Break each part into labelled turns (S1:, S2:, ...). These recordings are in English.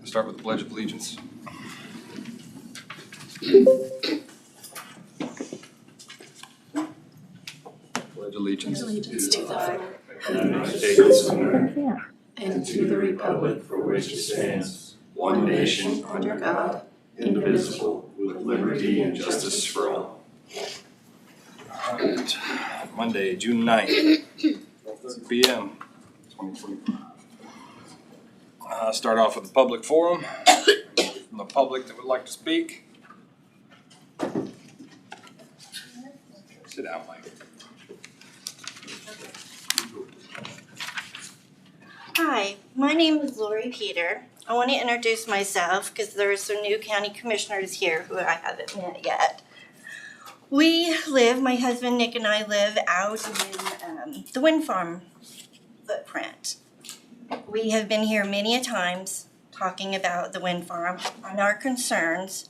S1: Start with the Pledge of Allegiance. Pledge allegiance.
S2: Allegiance to the flag
S3: of the United States of America and to the republic for which it stands, one nation under God, indivisible, with liberty and justice for all.
S1: Alright, Monday, June 9th, 12:30 p.m. 2025. Start off with the public forum. From the public that would like to speak. Sit down, Mike.
S2: Hi, my name is Lori Peter. I want to introduce myself because there are some new county commissioners here who I haven't met yet. My husband Nick and I live out in the wind farm footprint. We have been here many a times talking about the wind farm and our concerns,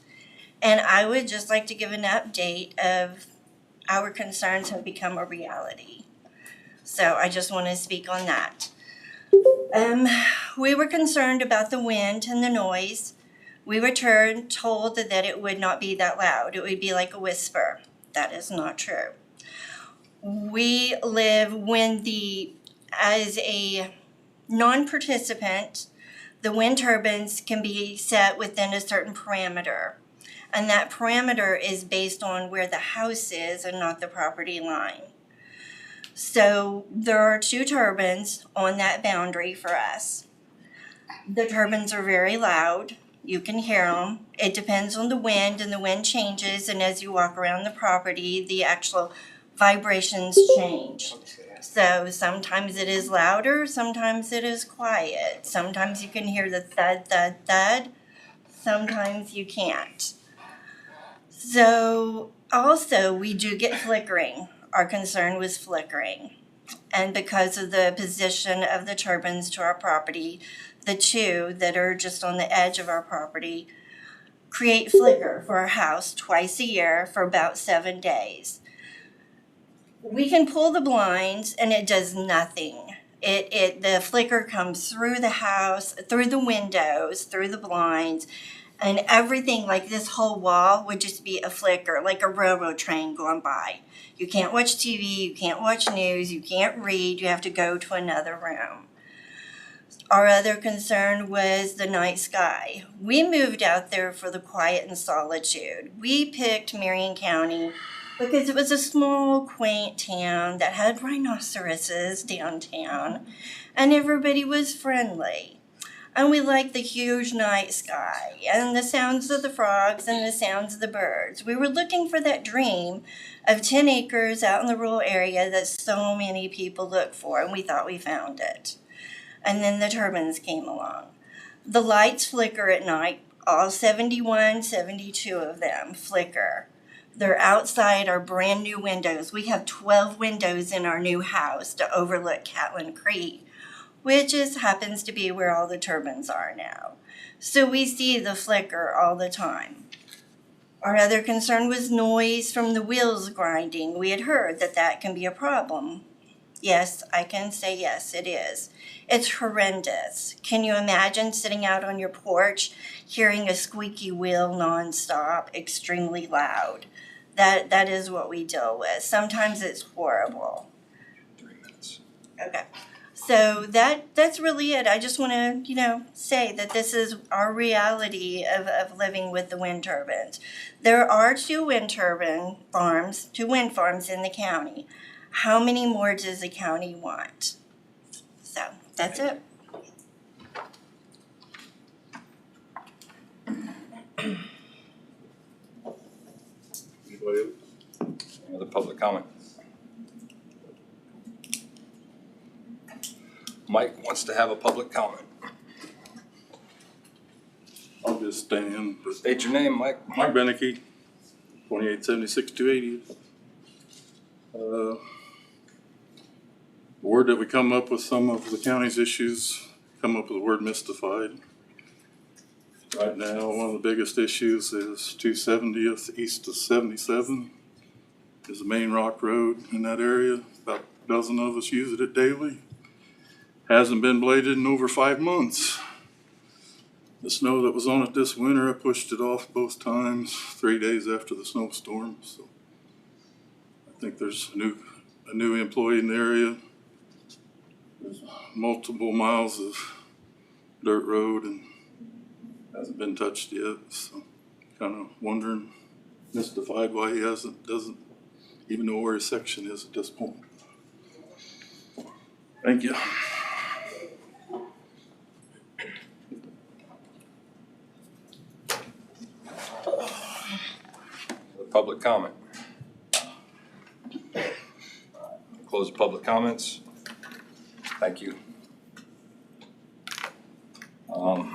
S2: and I would just like to give an update of our concerns have become a reality. So I just want to speak on that. We were concerned about the wind and the noise. We were told that it would not be that loud. It would be like a whisper. That is not true. We live as a non-participant, the wind turbines can be set within a certain parameter. And that parameter is based on where the house is and not the property line. So there are 2 turbines on that boundary for us. The turbines are very loud. You can hear them. It depends on the wind, and the wind changes, and as you walk around the property, the actual vibrations change. So sometimes it is louder, sometimes it is quiet. Sometimes you can hear the thud, thud, thud. Sometimes you can't. So also we do get flickering. Our concern was flickering. And because of the position of the turbines to our property, the 2 that are just on the edge of our property create flicker for our house twice a year for about 7 days. We can pull the blinds and it does nothing. The flicker comes through the house, through the windows, through the blinds, and everything, like this whole wall would just be a flicker, like a railroad train going by. You can't watch TV, you can't watch news, you can't read, you have to go to another room. Our other concern was the night sky. We moved out there for the quiet and solitude. We picked Marion County because it was a small, quaint town that had rhinoceroses downtown, and everybody was friendly. And we liked the huge night sky and the sounds of the frogs and the sounds of the birds. We were looking for that dream of 10 acres out in the rural area that so many people look for, and we thought we found it. And then the turbines came along. The lights flicker at night. All 71, 72 of them flicker. They're outside our brand new windows. We have 12 windows in our new house to overlook Catlin Creek, which happens to be where all the turbines are now. So we see the flicker all the time. Our other concern was noise from the wheels grinding. We had heard that can be a problem. Yes, I can say yes, it is. It's horrendous. Can you imagine sitting out on your porch, hearing a squeaky wheel nonstop, extremely loud? That is what we deal with. Sometimes it's horrible.
S1: 3 minutes.
S2: Okay. So that's really it. I just want to, say that this is our reality of living with the wind turbines. There are 2 wind farms in the county. How many more does the county want? So that's it.
S1: Anybody else? Any other public comment? Mike wants to have a public comment.
S3: I'll just stand.
S1: State your name, Mike.
S3: Mike Beneke, 2876-280. The word that we come up with some of the county's issues, come up with the word mystified. Right now, one of the biggest issues is 270th east of 77 is the main rock road in that area. About a dozen of us use it daily. Hasn't been bladed in over 5 months. The snow that was on it this winter, I pushed it off both times, 3 days after the snowstorm, so. I think there's a new employee in the area. There's multiple miles of dirt road and hasn't been touched yet, so kind of wondering, mystified why he doesn't even know where his section is at this point. Thank you.
S1: Public comment. Close the public comments. Thank you. We'll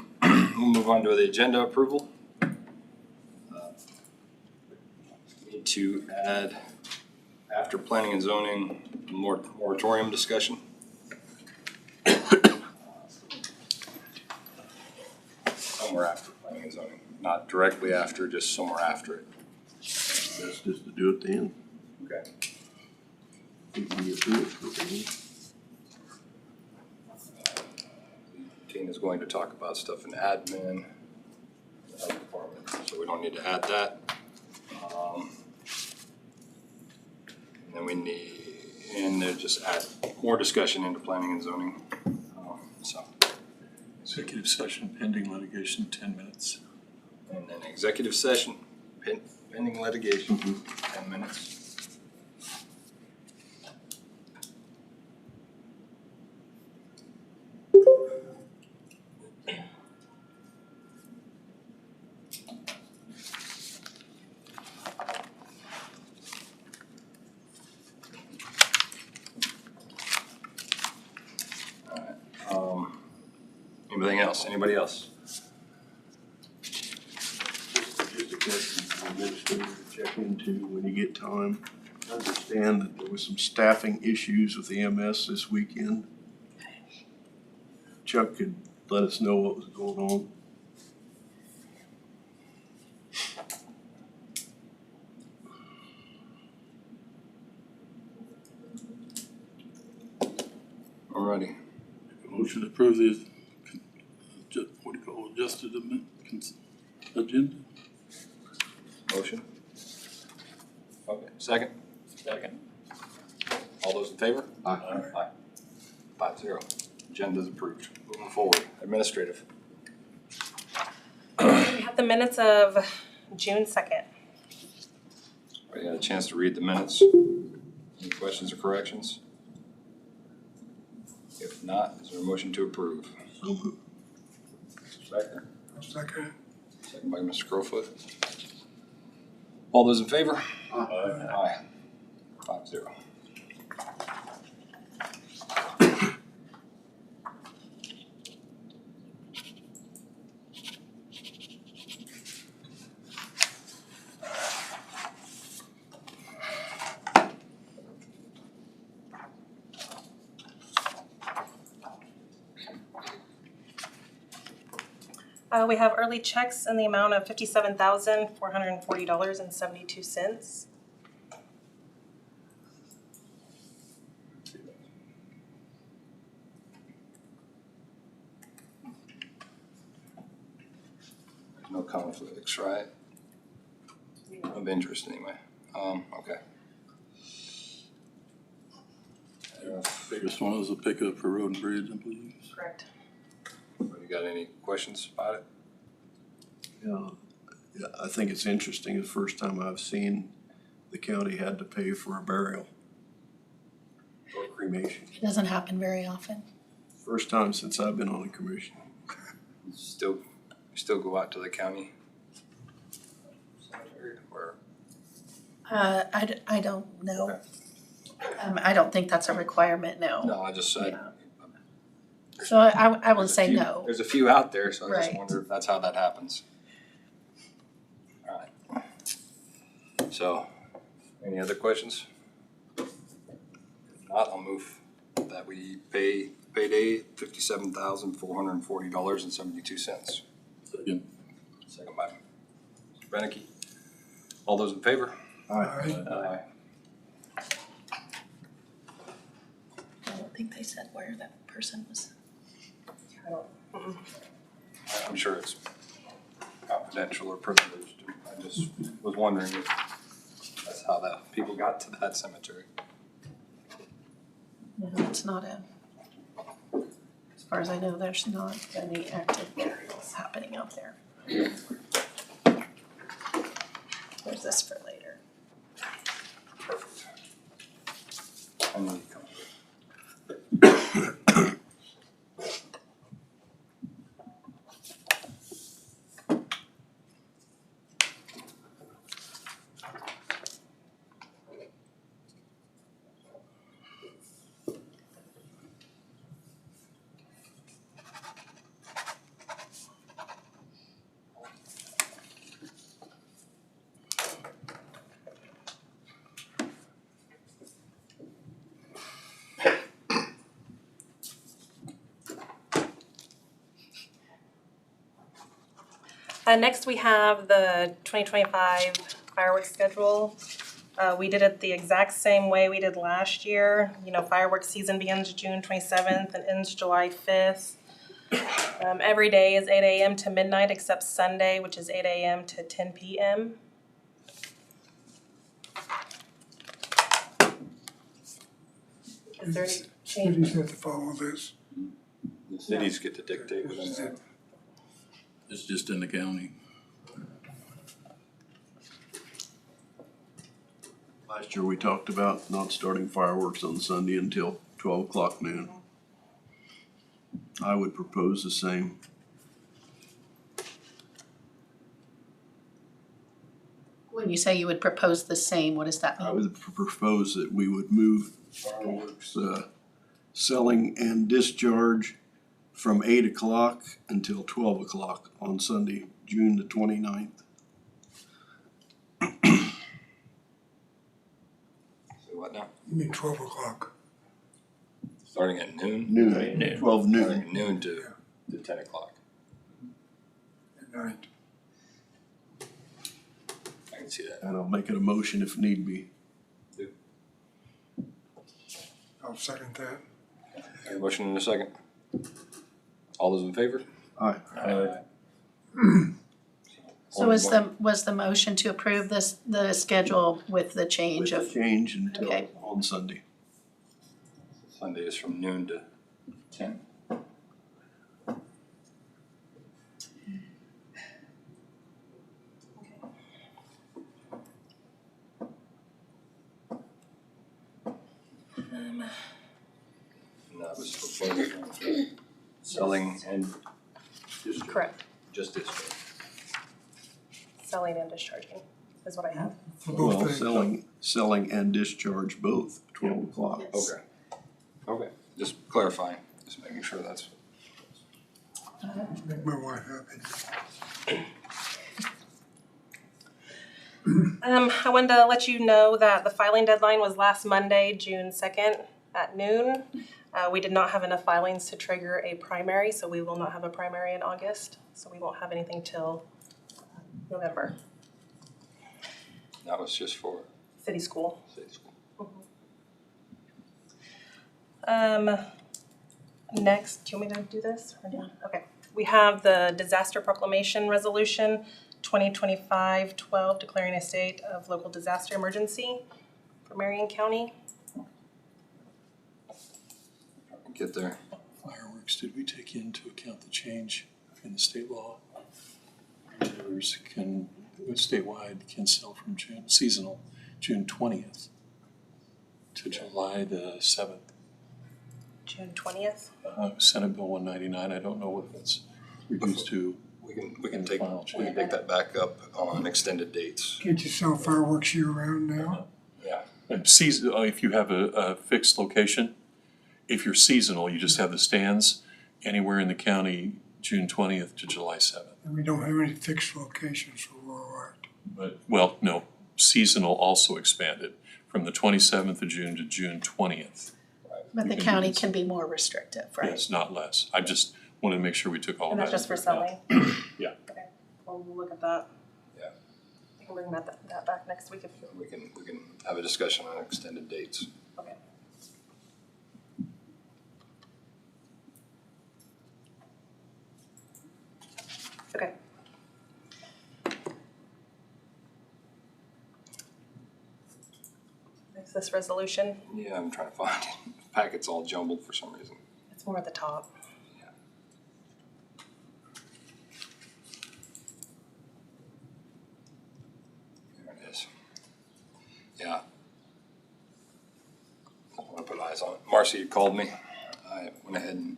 S1: move on to the agenda approval. Need to add, after planning and zoning, moratorium discussion. Somewhere after planning and zoning, not directly after, just somewhere after it.
S4: That's just to do it then.
S1: Okay.
S4: We can get through it, okay?
S1: Tina's going to talk about stuff in admin, the health department, so we don't need to add that. And then we need, and then just add more discussion into planning and zoning. So,
S5: Executive session pending litigation, 10 minutes.
S1: and then executive session, pending litigation, 10 minutes. Anything else? Anybody else?
S4: Just a question for the administrator to check into when you get time. I understand that there was some staffing issues with EMS this weekend. Chuck could let us know what was going on.
S1: Alrighty.
S3: Motion to approve the, what do you call it, adjusted agenda?
S1: Motion. Okay, second? Second. All those in favor? Aye. 5-0. Agenda's approved. Moving forward, administrative.
S6: We have the minutes of June 2nd.
S1: Everybody had a chance to read the minutes? Any questions or corrections? If not, is there a motion to approve?
S4: So moved.
S1: Second.
S5: Second.
S1: Second by Mr. Crowfoot. All those in favor?
S3: Aye.
S1: 5-0.
S6: We have early checks in the amount of $57,440.72.
S1: No conflicts, right? Of interest anyway. Okay.
S3: Biggest one was a pickup for road and bridge, I believe.
S6: Correct.
S1: You got any questions about it?
S4: Yeah, I think it's interesting. The first time I've seen the county had to pay for a burial or cremation.
S7: It doesn't happen very often.
S4: First time since I've been on the commission.
S1: You still go out to the county cemetery or?
S7: I don't know.
S1: Okay.
S7: I don't think that's a requirement, no.
S1: No, I just said.
S7: Yeah. So I will say no.
S1: There's a few out there, so I just
S7: Right.
S1: wonder if that's how that happens. Alright. So, any other questions? If not, I'll move that we pay payday $57,440.72.
S3: Second.
S1: Second by Mr. Beneke. All those in favor?
S4: Aye.
S7: I don't think they said where that person was.
S6: I don't.
S1: I'm sure it's confidential or privileged. I just was wondering if that's how the people got to that cemetery.
S7: No, it's not as far as I know, there's not any active burials happening out there. There's this for later.
S1: Perfect. I need to come.
S6: Next, we have the 2025 fireworks schedule. We did it the exact same way we did last year. You know, fireworks season begins June 27th and ends July 5th. Every day is 8 a.m. to midnight except Sunday, which is 8 a.m. to 10 p.m. Is there any change?
S8: Cities have to follow this.
S1: The cities get to dictate within that.
S5: It's just in the county.
S4: Last year, we talked about not starting fireworks on Sunday until 12 o'clock noon. I would propose the same.
S7: When you say you would propose the same, what does that
S4: I
S7: mean?
S4: would propose that we would move fireworks selling and discharge from 8 o'clock until 12 o'clock on Sunday, June the 29th.
S1: So what now?
S8: You mean 12 o'clock.
S1: Starting at noon?
S4: Noon, 12 noon.
S1: Starting at noon to 10 o'clock.
S8: At night.
S1: I can see that.
S4: And I'll make it a motion if need be.
S8: I'll second that.
S1: Got a motion in a second. All those in favor?
S4: Aye.
S7: So was the motion to approve the schedule with the change
S4: With
S7: of,
S4: the change until
S7: Okay.
S4: on Sunday.
S1: Sunday is from noon to 10. And that was for both selling and discharge.
S6: Correct.
S1: Just discharge.
S6: Selling and discharging is what I have.
S8: For both
S4: Well,
S8: things.
S4: selling and discharge both, 12 o'clock.
S7: Yes.
S1: Okay. Okay, just clarifying, just making sure that's.
S8: Make my wife happy.
S6: I wanted to let you know that the filing deadline was last Monday, June 2nd at noon. We did not have enough filings to trigger a primary, so we will not have a primary in August. So we won't have anything till November.
S1: That was just for
S6: City school.
S1: city school.
S6: Next, do you want me to do this? Or no? Okay. We have the disaster proclamation resolution 2025-12 declaring a state of local disaster emergency for Marion County.
S1: Get there.
S5: Fireworks, did we take into account the change in the state law? Retailers can, statewide, can sell from seasonal, June 20th to July the 7th.
S6: June 20th.
S5: Senate Bill 199, I don't know if it's reduced to.
S1: We can take
S5: Final change.
S1: that back up on extended dates.
S8: Can't you sell fireworks year round now?
S1: Yeah.
S5: And if you have a fixed location, if you're seasonal, you just have the stands anywhere in the county, June 20th to July 7th.
S8: And we don't have any fixed locations for rural art.
S5: But, well, no, seasonal also expanded from the 27th of June to June 20th.
S7: but the county can be more restrictive, right?
S5: Yes, not less. I just wanted to make sure we took all of
S6: And
S5: that.
S6: that's just for
S5: into account.
S6: selling?
S5: Yeah.
S6: Okay, well, we'll look at that.
S1: Yeah.
S6: We can bring that back next week if you.
S1: We can have a discussion on extended dates.
S6: Okay. Is this resolution?
S1: Yeah, I'm trying to find it. The packet's all jumbled for some reason.
S6: It's more at the top.
S1: There it is. Yeah. I want to put eyes on it. Marcy had called me. I went ahead and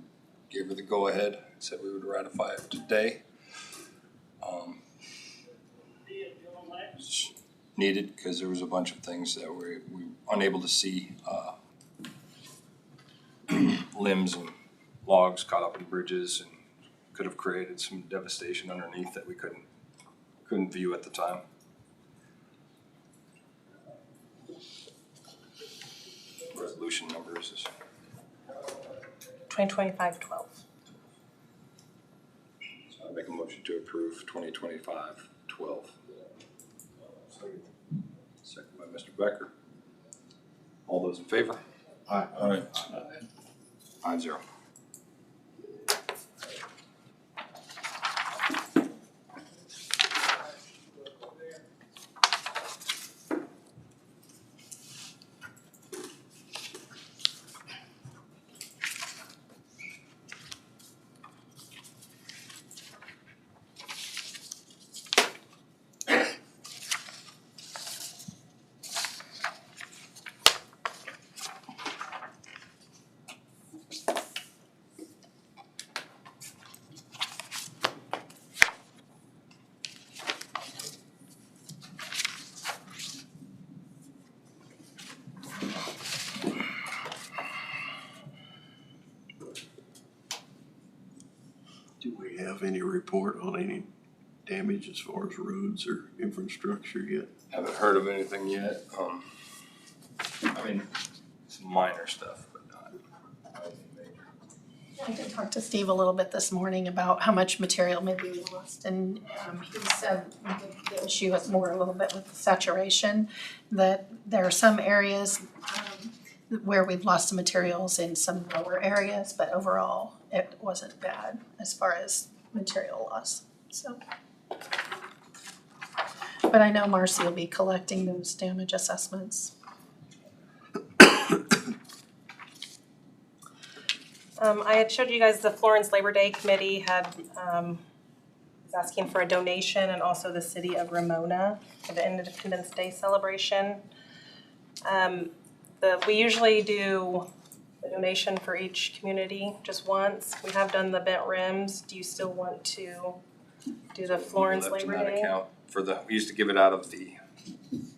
S1: gave her the go-ahead, said we would ratify it today. It's needed because there was a bunch of things that we were unable to see, limbs and logs caught up in bridges and could have created some devastation underneath that we couldn't view at the time. Resolution numbers is
S6: 2025-12.
S1: So I make a motion to approve 2025-12. Second by Mr. Becker. All those in favor?
S4: Aye.
S1: 5-0.
S4: Do we have any report on any damage as far as roads or infrastructure yet?
S1: Haven't heard of anything yet. I mean, some minor stuff, but not anything major.
S7: I did talk to Steve a little bit this morning about how much material may be lost, and he said the issue is more a little bit with the saturation, that there are some areas where we've lost some materials in some lower areas, but overall it wasn't bad as far as material loss, so. But I know Marcy will be collecting those damage assessments.
S6: I had showed you guys the Florence Labor Day Committee had, was asking for a donation, and also the city of Ramona for the Independence Day celebration. We usually do the donation for each community just once. We have done the bent rims. Do you still want to do the Florence
S1: Left in
S6: Labor
S1: that
S6: Day?
S1: account for we used to give it out of the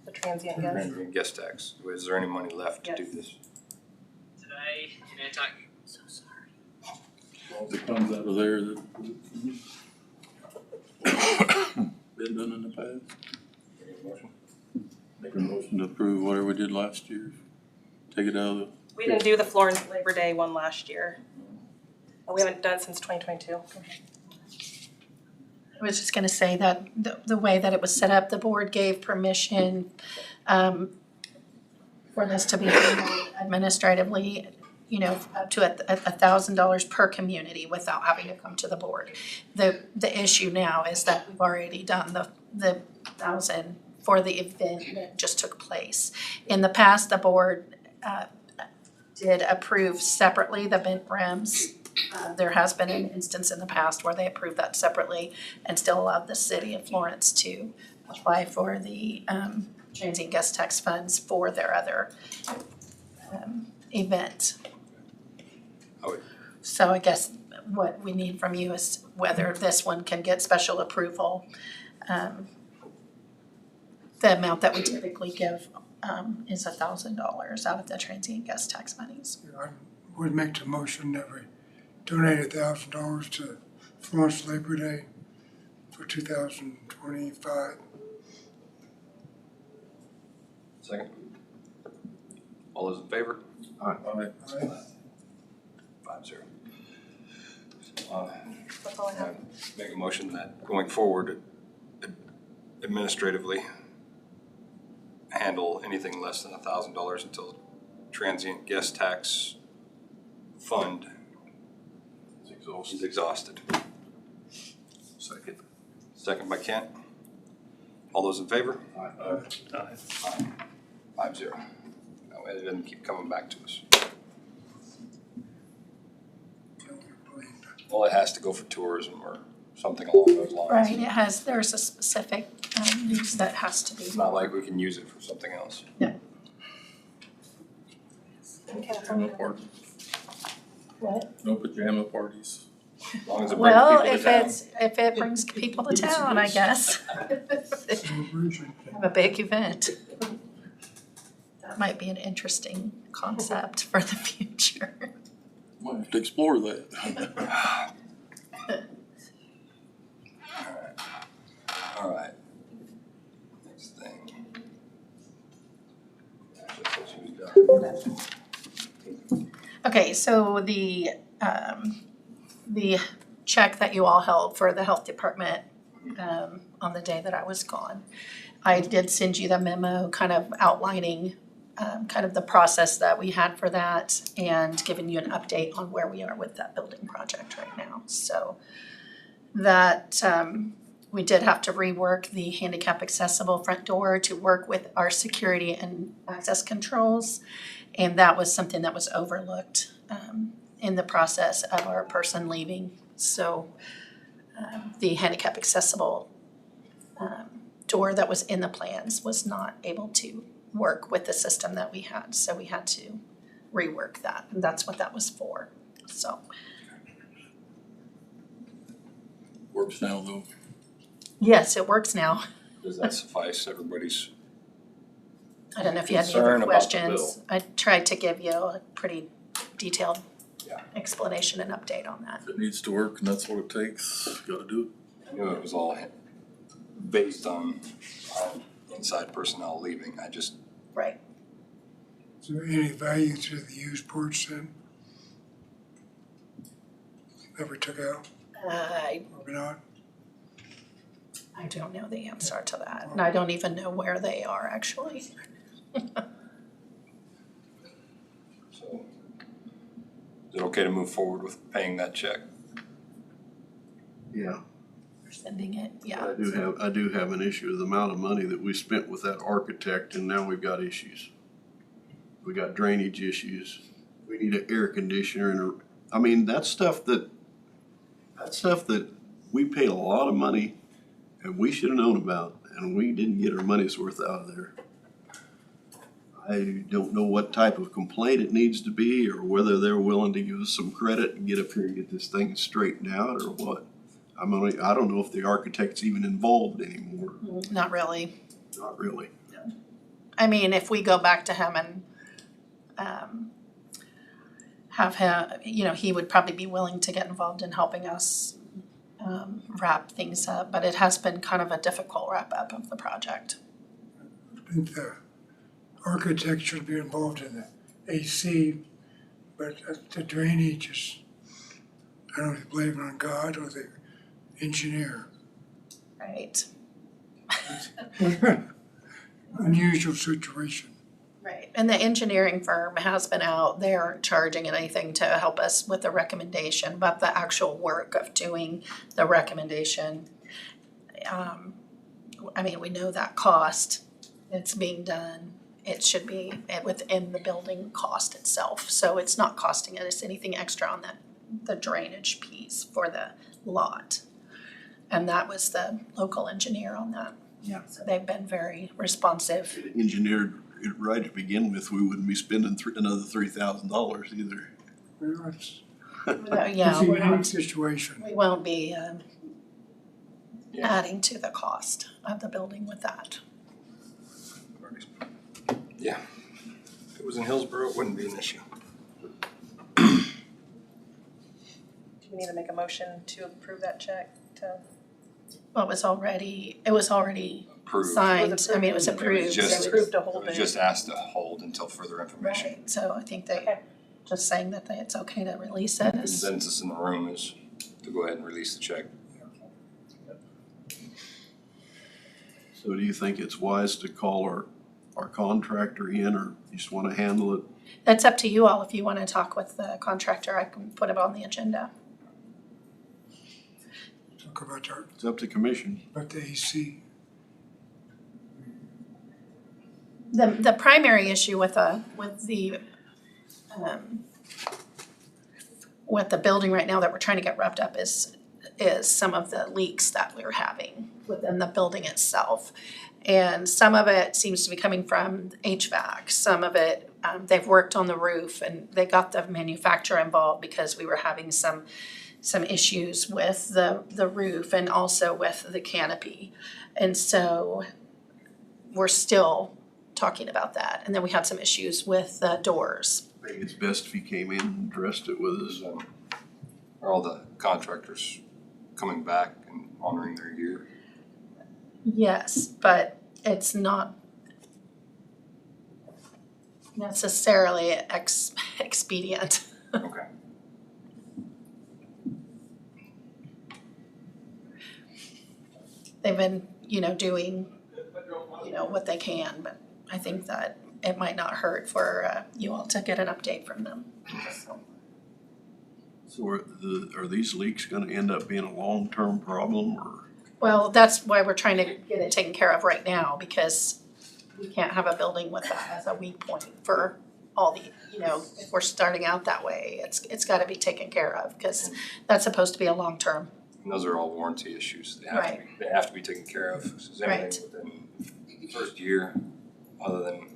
S6: The transient guest?
S1: guest tax. Is there any money left to do
S6: Yes.
S1: this?
S9: Today, can I talk?
S7: So sorry.
S3: It comes out of there that been done in the past.
S1: Any motion?
S3: Make a motion to approve whatever we did last year. Take it out of the.
S6: We didn't do the Florence Labor Day one last year. And we haven't done it since 2022.
S7: I was just gonna say that the way that it was set up, the board gave permission for this to be handled administratively, you know, up to $1,000 per community without having to come to the board. The issue now is that we've already done the 1,000 for the event that just took place. In the past, the board did approve separately the bent rims. There has been an instance in the past where they approved that separately and still allowed the city of Florence to apply for the transient guest tax funds for their other event. So I guess what we need from you is whether this one can get special approval. The amount that we typically give is $1,000 out of the transient guest tax monies.
S8: I would make the motion that we donate $1,000 to Florence Labor Day for 2025.
S1: Second. All those in favor?
S3: Aye.
S1: 5-0.
S6: That's all I have.
S1: Make a motion that going forward, administratively, handle anything less than $1,000 until transient guest tax fund is exhausted.
S4: Second.
S1: Second by Kent. All those in favor?
S3: Aye.
S1: 5-0. That way it doesn't keep coming back to us. Well, it has to go for tourism or something along those lines.
S7: Right, there's a specific use that has to be.
S1: It's not like we can use it for something else.
S3: Pajama party.
S7: What?
S3: No pajama parties.
S1: As long as it brings
S7: Well,
S1: people to town.
S7: if it brings people to town, I guess.
S8: Celebration.
S7: Have a big event. That might be an interesting concept for the future.
S3: Might have to explore that.
S1: All right. Next thing.
S7: Okay, so the check that you all held for the health department, on the day that I was gone, I did send you the memo kind of outlining, kind of the process that we had for that and giving you an update on where we are with that building project right now. So that, we did have to rework the handicap accessible front door to work with our security and access controls. And that was something that was overlooked in the process of our person leaving. So the handicap accessible door that was in the plans was not able to work with the system that we had. So we had to rework that, and that's what that was for. So
S3: Works now though.
S7: yes, it works now.
S1: Does that suffice everybody's?
S7: I don't know if you had any
S1: Concern
S7: other
S1: about the
S7: questions. I tried to give you a pretty detailed
S1: Yeah.
S7: explanation and update on that.
S3: If it needs to work and that's what it takes, gotta do
S1: I knew it was all based on inside personnel leaving. I just,
S7: Right.
S8: Is there any value to the used porch then? That we took out,
S7: I
S8: or not?
S7: don't know the answer to that, and I don't even know where they are actually.
S1: so. Is it okay to move forward with paying that check?
S4: Yeah,
S7: We're sending it, yeah.
S4: I do have an issue with the amount of money that we spent with that architect, and now we've got issues. We got drainage issues. We need an air conditioner and I mean, that's stuff that we paid a lot of money and we should have known about, and we didn't get our money's worth out of there. I don't know what type of complaint it needs to be, or whether they're willing to give us some credit and get up here and get this thing straightened out, or what. I don't know if the architect's even involved anymore.
S7: Not really.
S4: Not really.
S7: I mean, if we go back to him and have him, he would probably be willing to get involved in helping us wrap things up, but it has been kind of a difficult wrap up of the project.
S8: I think the architect should be involved in the AC, but the drainage is, I don't know if you believe on God or the engineer.
S7: Right.
S8: Unusual situation.
S7: Right, and the engineering firm has been out, they aren't charging anything to help us with the recommendation, but the actual work of doing the recommendation, we know that cost, it's being done, it should be within the building cost itself, so it's not costing us anything extra on the drainage piece for the lot. And that was the local engineer on that.
S4: Yeah.
S7: So they've been very responsive.
S4: Engineered it right to begin with, we wouldn't be spending another $3,000 either.
S8: Well, it's
S7: Yeah,
S8: a
S7: we're
S8: unique
S7: not,
S8: situation.
S7: we won't be
S1: Yeah.
S7: adding to the cost of the building with that.
S1: Yeah. If it was in Hillsborough, it wouldn't be an issue.
S6: Do we need to make a motion to approve that check to?
S7: Well, it was already
S1: Approved.
S7: signed, it was
S1: It
S7: approved.
S1: was just,
S7: so
S6: Approved to
S1: it
S6: hold
S1: was
S6: it.
S1: just asked to hold until further information.
S7: Right, so I think they,
S6: Okay.
S7: just saying that it's okay to release it is,
S1: Consensus in the room is to go ahead and release the check.
S4: So do you think it's wise to call our contractor in, or you just wanna handle it?
S7: that's up to you all. If you wanna talk with the contractor, I can put it on the agenda.
S8: Talk about
S4: It's up to commission.
S8: the AC.
S7: The primary issue with the building right now that we're trying to get wrapped up is some of the leaks that we're having within the building itself. And some of it seems to be coming from HVAC, some of it, they've worked on the roof and they got the manufacturer involved because we were having some issues with the roof and also with the canopy. And so we're still talking about that. And then we had some issues with the doors.
S4: I think it's best if he came in and addressed it with us.
S1: Are all the contractors coming back and honoring their year?
S7: Yes, but it's not necessarily expedient.
S1: Okay.
S7: They've been, doing, what they can, but I think that it might not hurt for you all to get an update from them.
S4: So are these leaks gonna end up being a long-term problem or?
S7: Well, that's why we're trying to get it taken care of right now, because we can't have a building with that as a weak point for all the, if we're starting out that way, it's gotta be taken care of, because that's supposed to be a long-term.
S1: And those are all warranty issues. They have to be taken care of. So is everything within the first year, other than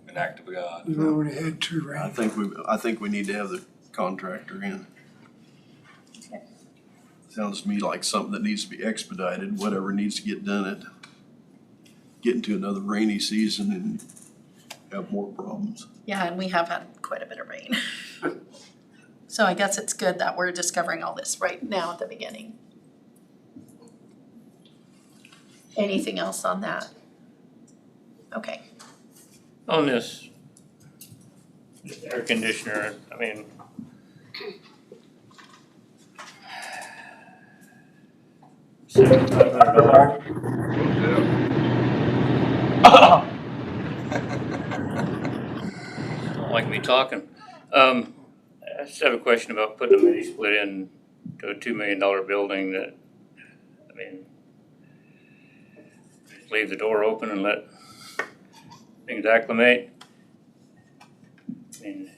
S1: an act of God?
S8: We've already had 2
S4: I
S8: rain.
S4: think we need to have the contractor in.
S7: Okay.
S4: Sounds to me like something that needs to be expedited, whatever needs to get done get into another rainy season and have more problems.
S7: Yeah, and we have had quite a bit of rain. So I guess it's good that we're discovering all this right now at the beginning. Anything else on that? Okay.
S10: On this air conditioner, I mean, $7,500. Don't like me talking. I just have a question about putting a mini split in to a $2 million building that, I mean, just leave the door open and let things acclimate. I mean,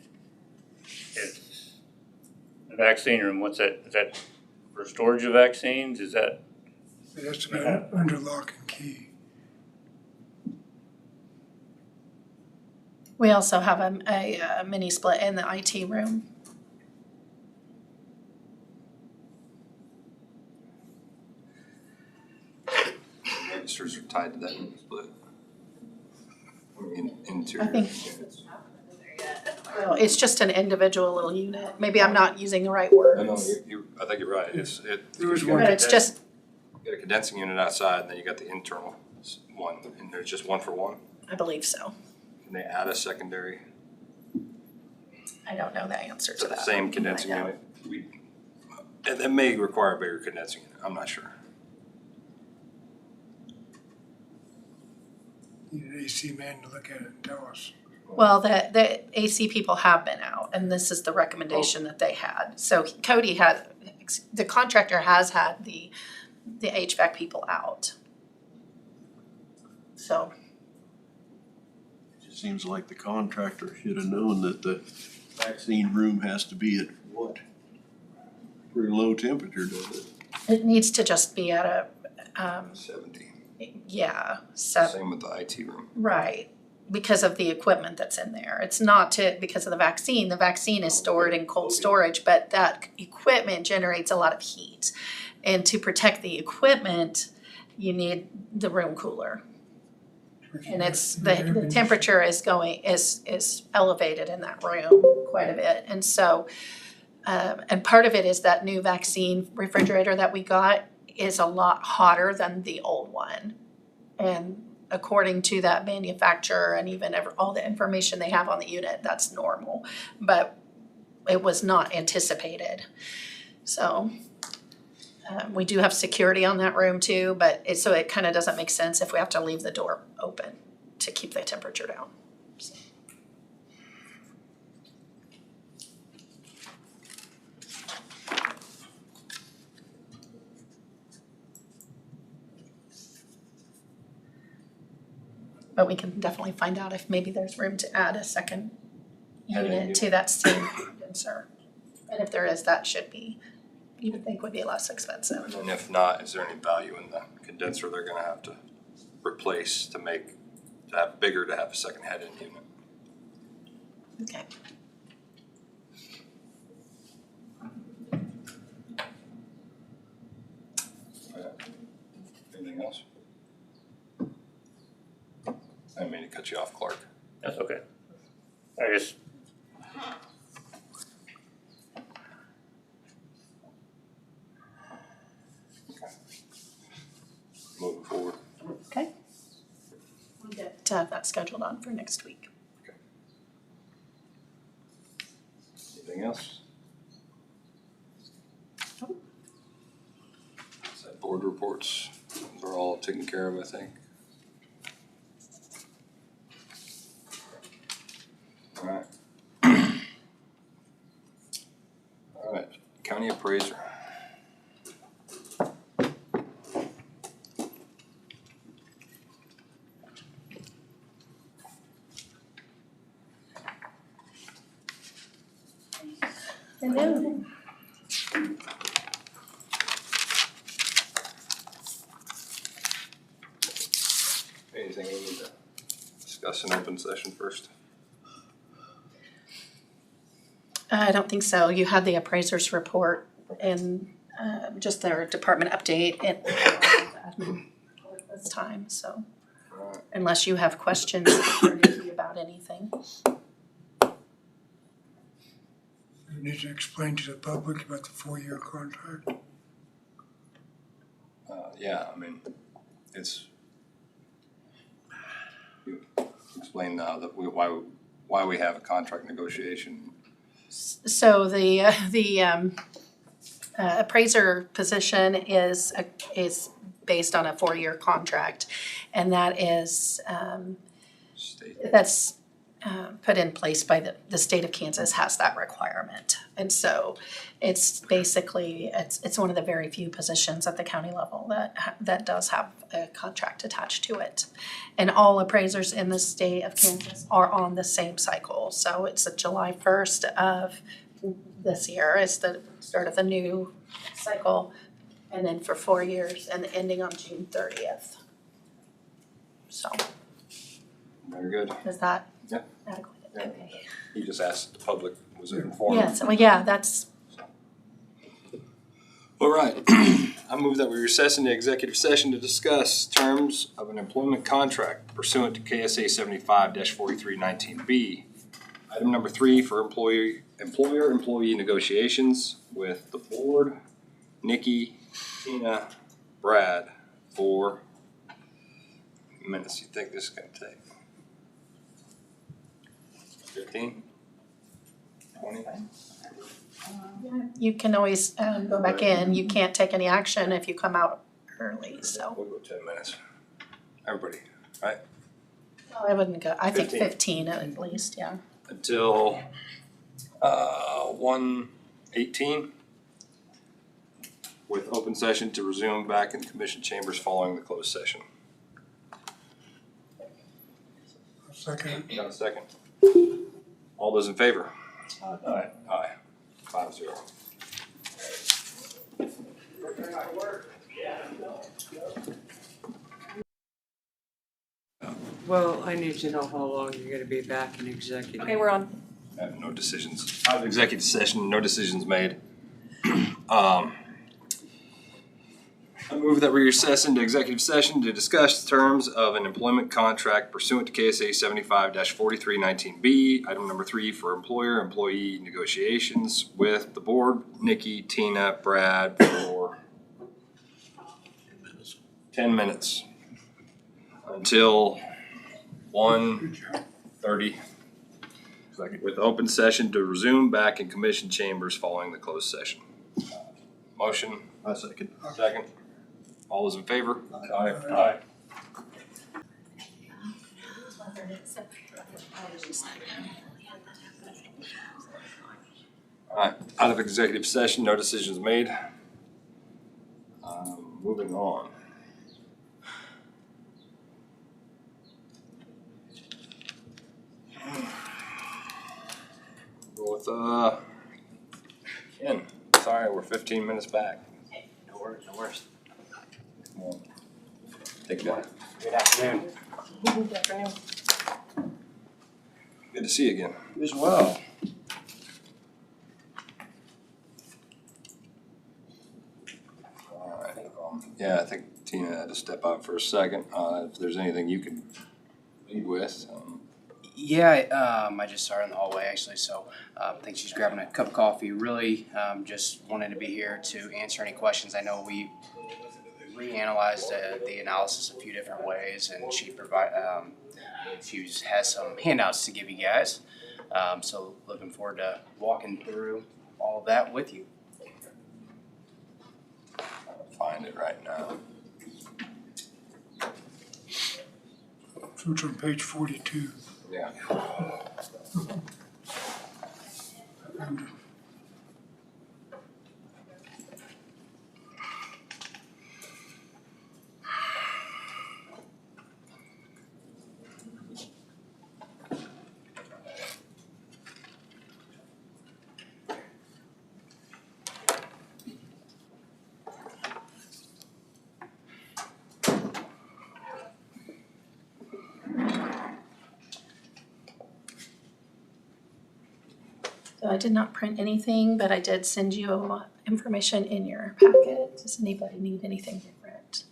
S10: it's a vaccine room, what's that, is that for storage of vaccines, is that?
S8: It has to be under lock and key.
S7: We also have a mini split in the IT room.
S1: Registers are tied to that split. Interior.
S7: I think, well, it's just an individual little unit. Maybe I'm not using the right
S1: No,
S7: words.
S1: I think you're right.
S8: There was
S1: you
S8: one.
S7: But it's just,
S1: got a condensing unit outside, and then you got the internal one, and there's just one for one.
S7: I believe so.
S1: Can they add a secondary?
S7: I don't know the answer to
S1: So the
S7: that.
S1: same condensing
S7: I know.
S1: unit? That may require a bigger condensing unit, I'm not sure.
S8: Need an AC man to look at it and tell us.
S7: Well, the AC people have been out, and this is the recommendation that they had. So Cody the contractor has had the HVAC people out. So,
S4: It just seems like the contractor should have known that the vaccine room has to be at what? Pretty low temperature, does it?
S7: it needs to just be at a,
S1: 70.
S7: so,
S1: Same with the IT room.
S7: right, because of the equipment that's in there. It's not because of the vaccine. The vaccine is stored in cold storage, but that equipment generates a lot of heat. And to protect the equipment, you need the room cooler. And it's, the temperature is elevated in that room quite a bit. And so, and part of it is that new vaccine refrigerator that we got is a lot hotter than the old one. And according to that manufacturer and even all the information they have on the unit, that's normal. But it was not anticipated. So we do have security on that room too, but it kind of doesn't make sense if we have to leave the door open to keep the temperature down. So. But we can definitely find out if maybe there's room to add a second
S1: Add a
S7: unit to that same condenser. And if there is, that should be, you would think would be less expensive.
S1: And if not, is there any value in the condenser they're gonna have to replace to have bigger to have a second head end unit?
S7: Okay.
S1: Anything else? I didn't mean to cut you off, Clark.
S10: That's okay. I just,
S1: Moving forward.
S7: Okay. We'll get to have that scheduled on for next week.
S1: Anything else?
S7: Nope.
S1: Is that board reports? Those are all taken care of, I think. All right. All right, county appraiser.
S7: Hello.
S1: Anything we need to discuss in open session first?
S7: I don't think so. You had the appraiser's report and just their department update at this time, so unless you have questions about anything.
S8: You need to explain to the public about the 4-year contract.
S1: Yeah, I mean, it's, you explain now that why we have a contract negotiation.
S7: So the appraiser position is based on a 4-year contract, and that is
S1: State.
S7: that's put in place by the state of Kansas has that requirement. And so it's basically, it's one of the very few positions at the county level that does have a contract attached to it. And all appraisers in the state of Kansas are on the same cycle. So it's July 1st of this year is the start of the new cycle. And then for 4 years and ending on June 30th. So
S1: Very good.
S7: is that
S1: Yeah.
S7: adequate?
S1: Yeah.
S7: Okay.
S1: He just asked the public, was it informed?
S7: Yes, well, yeah, that's,
S1: All right, I move that we recess into executive session to discuss terms of an employment contract pursuant to KSA 75-4319B. Item number 3 for employer-employee negotiations with the board, Nikki, Tina, Brad, for minutes you think this is gonna take? 15? 20?
S7: you can always go back in. You can't take any action if you come out early, so.
S1: We'll go 10 minutes. Everybody,
S7: I wouldn't go, I think
S1: 15.
S7: 15 at least, yeah.
S1: until 1:18 with open session to resume back in commission chambers following the closed session.
S8: Second.
S1: Got a second? All those in favor? Aye. Aye. 5-0.
S11: Well, I need to know how long you're gonna be back in executive.
S6: Okay, we're on.
S1: I have no decisions. Out of executive session, no decisions made. I move that we recess into executive session to discuss terms of an employment contract pursuant to KSA 75-4319B. Item number 3 for employer-employee negotiations with the board, Nikki, Tina, Brad, for 10 minutes until 1:30. With open session to resume back in commission chambers following the closed session. Motion,
S4: I second.
S1: second. All those in favor? Aye. Aye. Alright, out of executive session, no decisions made. Moving on. with, Ken. Sorry, we're 15 minutes back.
S9: No worries, no worries.
S1: Take care.
S9: Good afternoon.
S6: Good afternoon.
S1: Good to see you again.
S9: You as well.
S1: All right. Yeah, I think Tina had to step out for a second. If there's anything you can lead with.
S9: Yeah, I just saw her in the hallway actually, so I think she's grabbing a cup of coffee. Really, just wanted to be here to answer any questions. I know we reanalyzed the analysis a few different ways, and she has some handouts to give you guys. So looking forward to walking through all of that with you.
S1: I'll find it right now.
S8: So it's on page 42.
S1: Yeah.
S7: So I did not print anything, but I did send you information in your packet. Does anybody need anything different?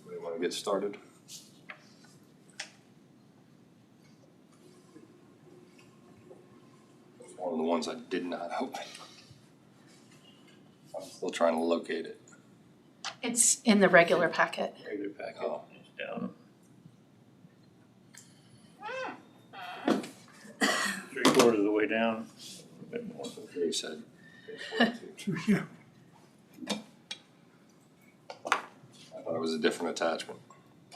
S1: We want to get started. It's one of the ones I did not open. I'm still trying to locate it.
S7: It's in the regular packet.
S10: Regular packet,
S1: Oh.
S10: it's down. 3/4 of the way down, a bit more.
S1: He said.
S8: Yeah,
S1: I thought it was a different attachment.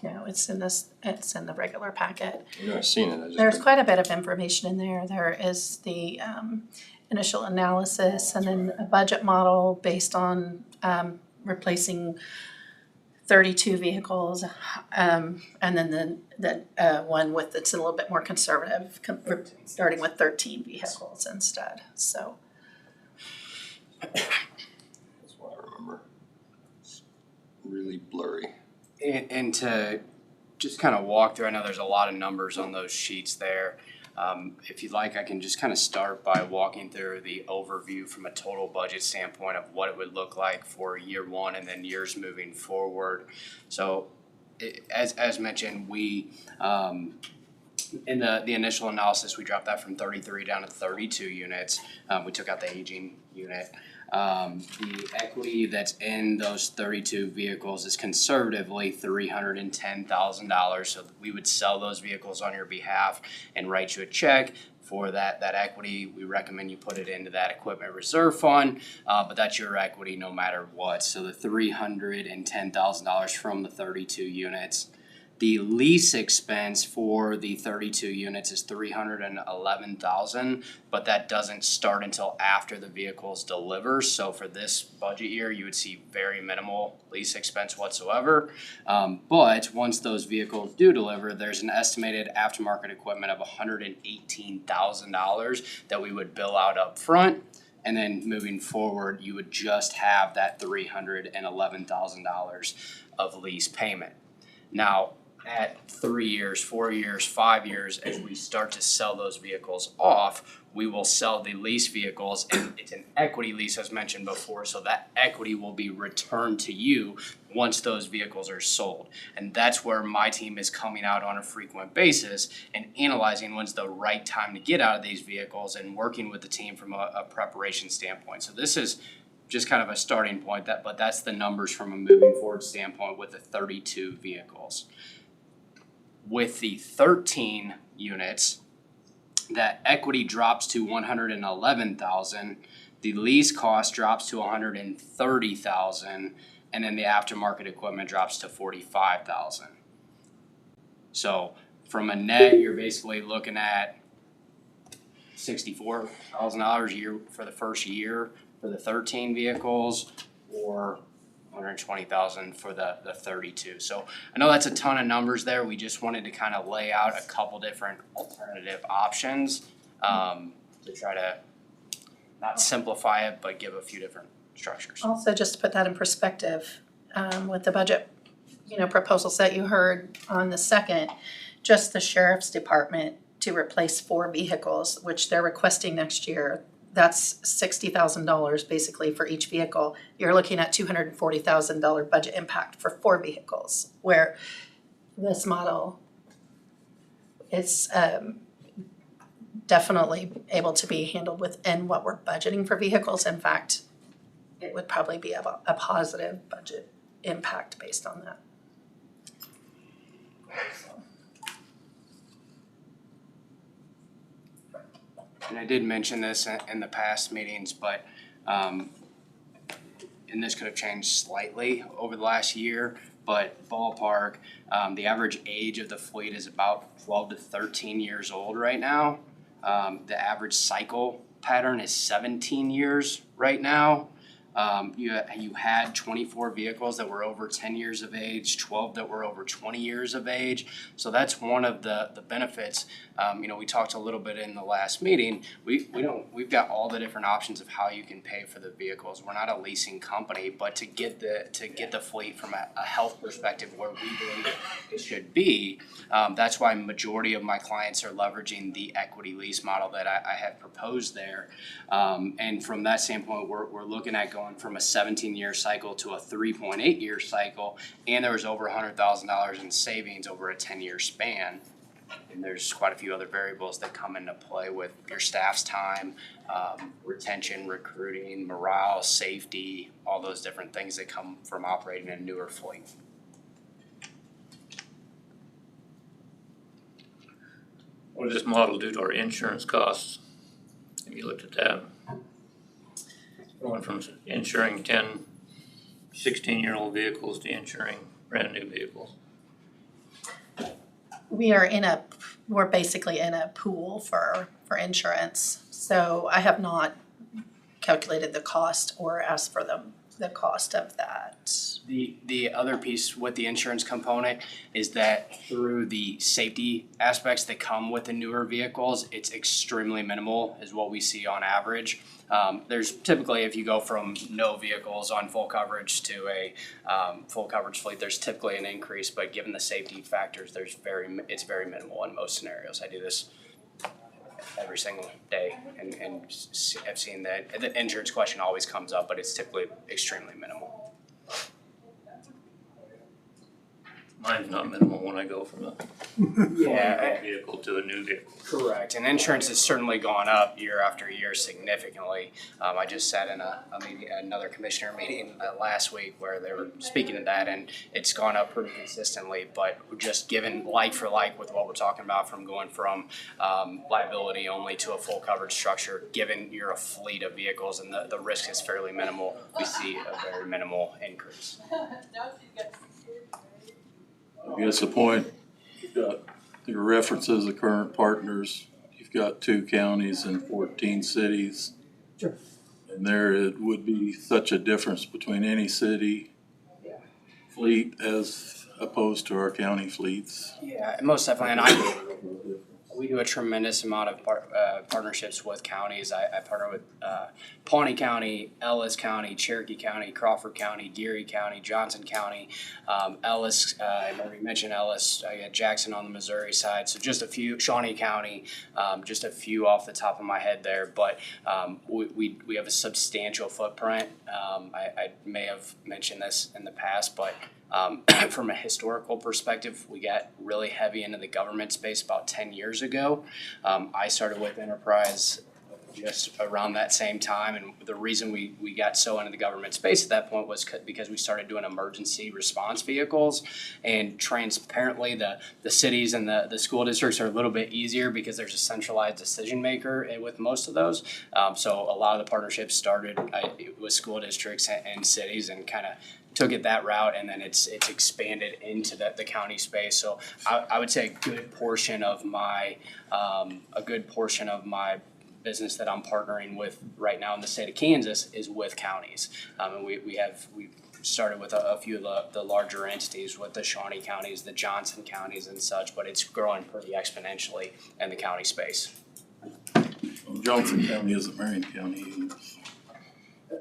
S7: No, it's in the regular packet.
S1: You know, I've seen it. I just
S7: There's
S1: didn't-
S7: quite a bit of information in there. There is the initial analysis and then a budget model based on replacing 32 vehicles, and then the one with it's a little bit more conservative, starting with 13 vehicles instead. So
S1: That's what I remember. It's really blurry.
S9: And to just kind of walk through, I know there's a lot of numbers on those sheets there. If you'd like, I can just kind of start by walking through the overview from a total budget standpoint of what it would look like for year one and then years moving forward. So as mentioned, we in the initial analysis, we dropped that from 33 down to 32 units. We took out the aging unit. The equity that's in those 32 vehicles is conservatively $310,000. So we would sell those vehicles on your behalf and write you a check for that equity. We recommend you put it into that equipment reserve fund, but that's your equity no matter what. So the $310,000 from the 32 units. The lease expense for the 32 units is $311,000, but that doesn't start until after the vehicles deliver. So for this budget year, you would see very minimal lease expense whatsoever. But once those vehicles do deliver, there's an estimated aftermarket equipment of $118,000 that we would bill out up front. And then moving forward, you would just have that $311,000 of lease payment. Now, at 3 years, 4 years, 5 years, as we start to sell those vehicles off, we will sell the lease vehicles, and it's an equity lease as mentioned before, so that equity will be returned to you once those vehicles are sold. And that's where my team is coming out on a frequent basis and analyzing when's the right time to get out of these vehicles and working with the team from a preparation standpoint. So this is just kind of a starting point, but that's the numbers from a moving forward standpoint with the 32 vehicles. With the 13 units, that equity drops to $111,000, the lease cost drops to $130,000, and then the aftermarket equipment drops to $45,000. So from a net, you're basically looking at $64,000 a year for the first year for the 13 vehicles, or 120,000 for the 32. So I know that's a ton of numbers there. We just wanted to kind of lay out a couple different alternative options to try to not simplify it, but give a few different structures.
S7: Also, just to put that in perspective, with the budget, proposals that you heard on the second, just the sheriff's department to replace 4 vehicles, which they're requesting next year, that's $60,000 basically for each vehicle. You're looking at $240,000 budget impact for 4 vehicles, where this model is definitely able to be handled within what we're budgeting for vehicles. In fact, it would probably be a positive budget impact based on that.
S9: And I did mention this in the past meetings, but, and this could have changed slightly over the last year, but ballpark, the average age of the fleet is about 12 to 13 years old right now. The average cycle pattern is 17 years right now. You had 24 vehicles that were over 10 years of age, 12 that were over 20 years of age. So that's one of the benefits. We talked a little bit in the last meeting. We've got all the different options of how you can pay for the vehicles. We're not a leasing company, but to get the fleet from a health perspective where we believe it should be, that's why majority of my clients are leveraging the equity lease model that I have proposed there. And from that standpoint, we're looking at going from a 17-year cycle to a 3.8-year cycle, and there was over $100,000 in savings over a 10-year span. And there's quite a few other variables that come into play with your staff's time, retention, recruiting, morale, safety, all those different things that come from operating a newer fleet.
S10: What does this model do to our insurance costs? Have you looked at that? Going from insuring 10, 16-year-old vehicles to insuring brand new vehicles.
S7: We're basically in a pool for insurance. So I have not calculated the cost or asked for the cost of that.
S9: The other piece with the insurance component is that through the safety aspects that come with the newer vehicles, it's extremely minimal is what we see on average. There's typically, if you go from no vehicles on full coverage to a full coverage fleet, there's typically an increase, but given the safety factors, it's very minimal in most scenarios. I do this every single day and I've seen that the insurance question always comes up, but it's typically extremely minimal.
S10: Mine's not minimal when I go from a vehicle to a new vehicle.
S9: Correct, and insurance has certainly gone up year after year significantly. I just sat in another commissioner meeting last week where they were speaking to that, and it's gone up pretty consistently, but just given like for like with what we're talking about from going from liability only to a full coverage structure, given you're a fleet of vehicles and the risk is fairly minimal, we see a very minimal increase.
S3: I guess the point, you've got your references of current partners, you've got 2 counties and 14 cities.
S11: Sure.
S3: And there it would be such a difference between any city fleet as opposed to our county fleets.
S9: Yeah, most definitely, and we do a tremendous amount of partnerships with counties. I partner with Pawnee County, Ellis County, Cherokee County, Crawford County, Geary County, Johnson County, Ellis, I already mentioned Ellis, I got Jackson on the Missouri side, so just a few, Shawnee County, just a few off the top of my head there, but we have a substantial footprint. I may have mentioned this in the past, but from a historical perspective, we got really heavy into the government space about 10 years ago. I started with Enterprise just around that same time, and the reason we got so into the government space at that point was because we started doing emergency response vehicles, and transparently the cities and the school districts are a little bit easier because there's a centralized decision maker with most of those. So a lot of the partnerships started with school districts and cities and kind of took it that route, and then it's expanded into the county space. So I would say a good portion of my business that I'm partnering with right now in the state of Kansas is with counties. And we started with a few of the larger entities with the Shawnee counties, the Johnson counties and such, but it's growing pretty exponentially in the county space.
S3: Johnson County isn't Marion County.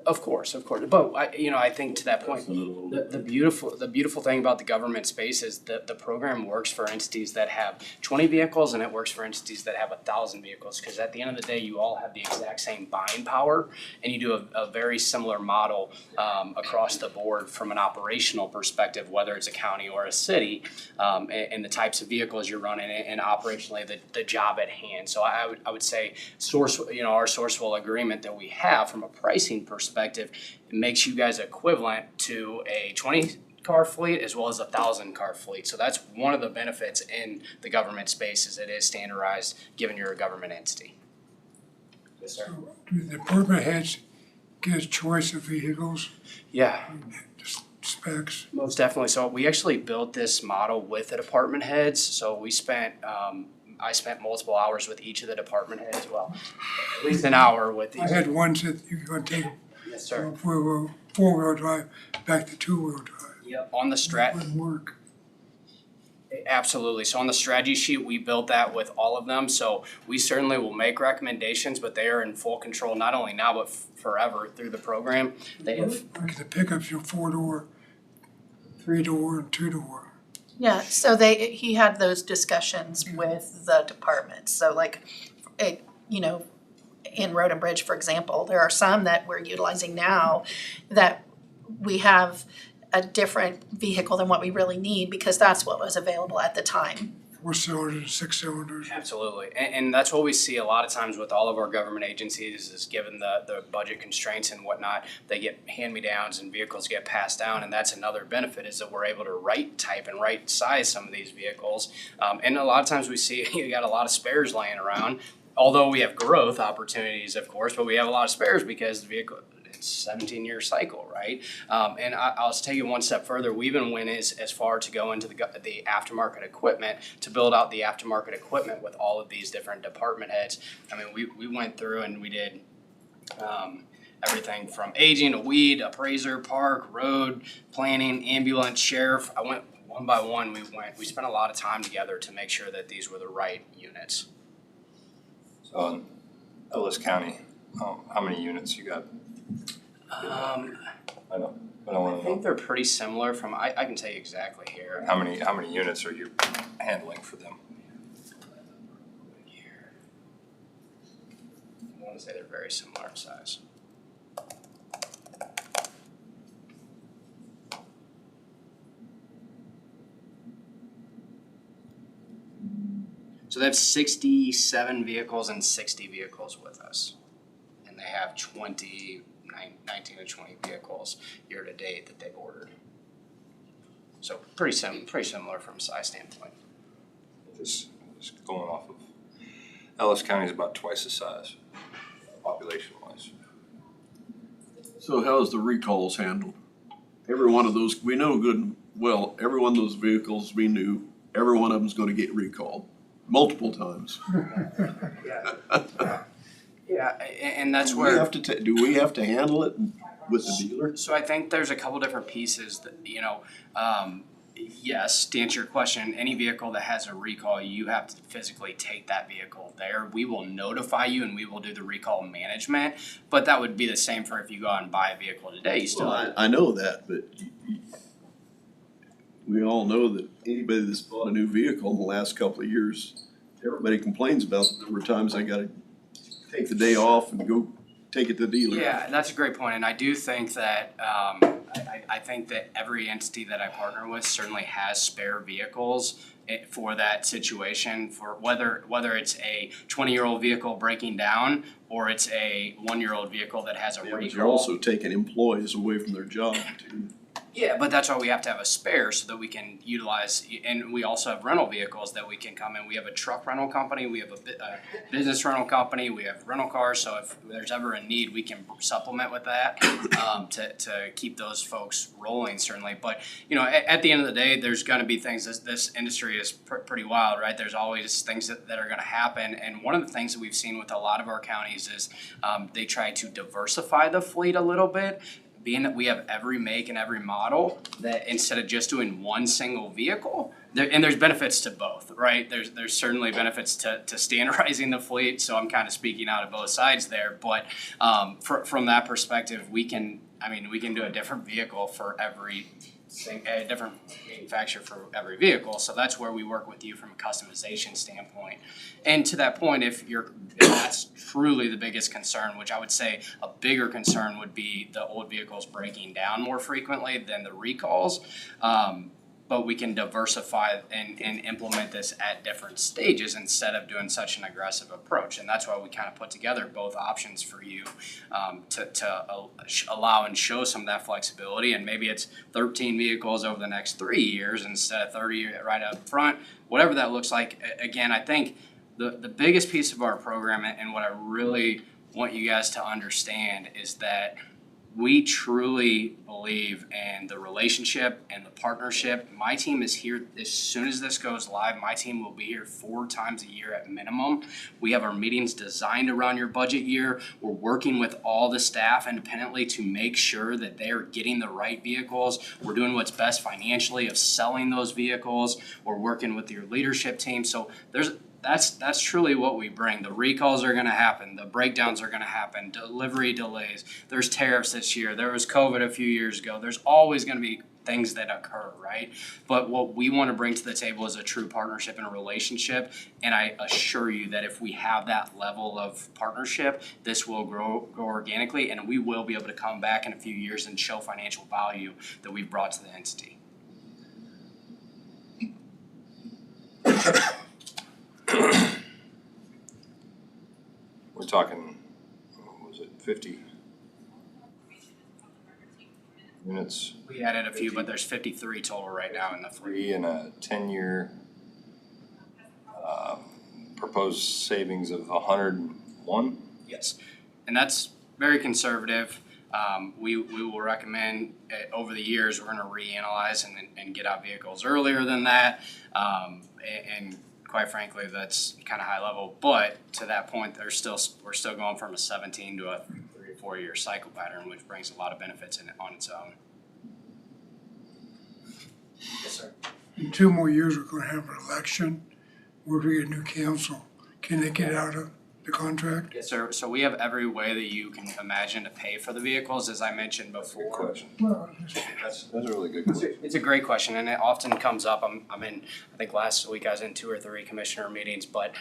S9: Of course, but I think to that point, the beautiful thing about the government space is that the program works for entities that have 20 vehicles and it works for entities that have 1,000 vehicles, because at the end of the day, you all have the exact same buying power, and you do a very similar model across the board from an operational perspective, whether it's a county or a city, and the types of vehicles you're running and operationally the job at hand. So I would say our Sourcewell agreement that we have from a pricing perspective, it makes you guys equivalent to a 20-car fleet as well as a 1,000-car fleet. So that's one of the benefits in the government space, is it is standardized given you're a government entity. Yes, sir.
S8: So do the department heads get a choice of vehicles,
S9: Yeah,
S8: specs?
S9: most definitely. So we actually built this model with the department heads. So we spent I spent multiple hours with each of the department heads. Well, at least an hour with these.
S8: I had one said you're gonna take
S9: Yes, sir.
S8: four-wheel drive back to two-wheel drive.
S9: Yep. On the strat.
S8: Wouldn't work.
S9: Absolutely. So on the strategy sheet, we built that with all of them. So we certainly will make recommendations, but they are in full control, not only now, but forever through the program. They have.
S8: Like the pickups, your four-door, three-door, and two-door.
S7: Yeah, so he had those discussions with the departments, so like, in Road and Bridge, for example, there are some that we're utilizing now that we have a different vehicle than what we really need, because that's what was available at the time.
S8: 4 cylinders, 6 cylinders.
S9: Absolutely. And that's what we see a lot of times with all of our government agencies, is given the budget constraints and whatnot, they get hand-me-downs and vehicles get passed down. And that's another benefit, is that we're able to right type and right size some of these vehicles. And a lot of times we see you got a lot of spares laying around, although we have growth opportunities, of course, but we have a lot of spares because the vehicle, it's 17-year cycle, right? And I'll take it one step further. We even went as far to go into the aftermarket equipment, to build out the aftermarket equipment with all of these different department heads. I mean, we went through and we did everything from aging to weed, appraiser, park, road, planning, ambulance, sheriff. I went one by one. We spent a lot of time together to make sure that these were the right units.
S1: So in Ellis County, how many units you got? I don't
S9: I
S1: wanna
S9: think
S1: know.
S9: they're pretty similar from, I can tell you exactly here.
S1: How many units are you handling for them?
S9: I want to say they're very similar in size. So they have 67 vehicles and 60 vehicles with us. And they have 19 to 20 vehicles year to date that they've ordered. So pretty similar from a size standpoint.
S1: Just going off of, Ellis County is about twice the size, population-wise.
S4: So how's the recalls handled? Every one of those, we know good and well, every one of those vehicles we knew, every one of them's gonna get recalled multiple times.
S9: Yeah, and that's
S4: Do we
S9: where.
S4: have to do we have to handle it with the dealer?
S9: So I think there's a couple different pieces that, yes, to answer your question, any vehicle that has a recall, you have to physically take that vehicle there. We will notify you and we will do the recall management, but that would be the same for if you go out and buy a vehicle today, you still.
S4: Well, I know that, but we all know that anybody that's bought a new vehicle in the last couple of years, everybody complains about the number of times they gotta take the day off and go take it to the dealer.
S9: Yeah, that's a great point, and I do think that, I think that every entity that I partner with certainly has spare vehicles for that situation, for whether it's a 20-year-old vehicle breaking down or it's a 1-year-old vehicle that has a recall.
S4: But you're also taking employees away from their job too.
S9: Yeah, but that's why we have to have a spare so that we can utilize, and we also have rental vehicles that we can come in. We have a truck rental company, we have a business rental company, we have rental cars, so if there's ever a need, we can supplement with that to keep those folks rolling, certainly. But, at the end of the day, there's gonna be things, this industry is pretty wild, right? There's always things that are gonna happen, and one of the things that we've seen with a lot of our counties is they try to diversify the fleet a little bit, being that we have every make and every model, that instead of just doing one single vehicle, there's benefits to both, right? There's certainly benefits to standardizing the fleet, so I'm kind of speaking out of both sides there. But from that perspective, we can do a different vehicle for a different manufacturer for every vehicle. So that's where we work with you from a customization standpoint. And to that point, if that's truly the biggest concern, which I would say a bigger concern would be the old vehicles breaking down more frequently than the recalls. But we can diversify and implement this at different stages instead of doing such an aggressive approach. And that's why we kind of put together both options for you to allow and show some of that flexibility. And maybe it's 13 vehicles over the next 3 years instead of 30 right up front, whatever that looks like. Again, I think the biggest piece of our program and what I really want you guys to understand is that we truly believe in the relationship and the partnership. My team is here as soon as this goes live. My team will be here 4 times a year at minimum. We have our meetings designed around your budget year. We're working with all the staff independently to make sure that they are getting the right vehicles. We're doing what's best financially of selling those vehicles. We're working with your leadership team. So that's truly what we bring. The recalls are going to happen. The breakdowns are going to happen. Delivery delays. There's tariffs this year. There was COVID a few years ago. There's always going to be things that occur, right? But what we want to bring to the table is a true partnership and a relationship. And I assure you that if we have that level of partnership, this will grow organically, and we will be able to come back in a few years and show financial value that we've brought to the entity.
S1: We're talking, what was it, 50 units?
S9: We added a few, but there's 53 total right now in the fleet.
S1: 3 and a 10-year proposed savings of 101?
S9: Yes, and that's very conservative. We will recommend over the years we're going to reanalyze and get out vehicles earlier than that. And quite frankly, that's kind of high level. But to that point, we're still going from a 17 to a 3 or 4 year cycle pattern, which brings a lot of benefits on its own. Yes, sir.
S8: In 2 more years, we're gonna have an election, where we get a new council. Can they get out of the contract?
S9: Yes, sir. So we have every way that you can imagine to pay for the vehicles, as I mentioned before.
S1: Good question.
S8: Well,
S1: That's a really good question.
S9: It's a great question, and it often comes up. I think last week I was in 2 or 3 commissioner meetings, but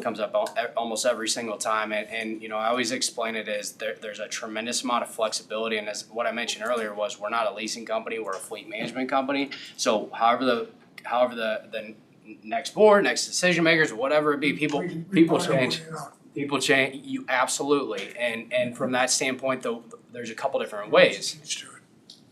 S9: comes up almost every single time. And you know, I always explain it as there's a tremendous amount of flexibility. And as what I mentioned earlier was, we're not a leasing company, we're a fleet management company. So however the next board, next decision makers, whatever it be, people change. People change, you absolutely, and from that standpoint, though, there's a couple different ways.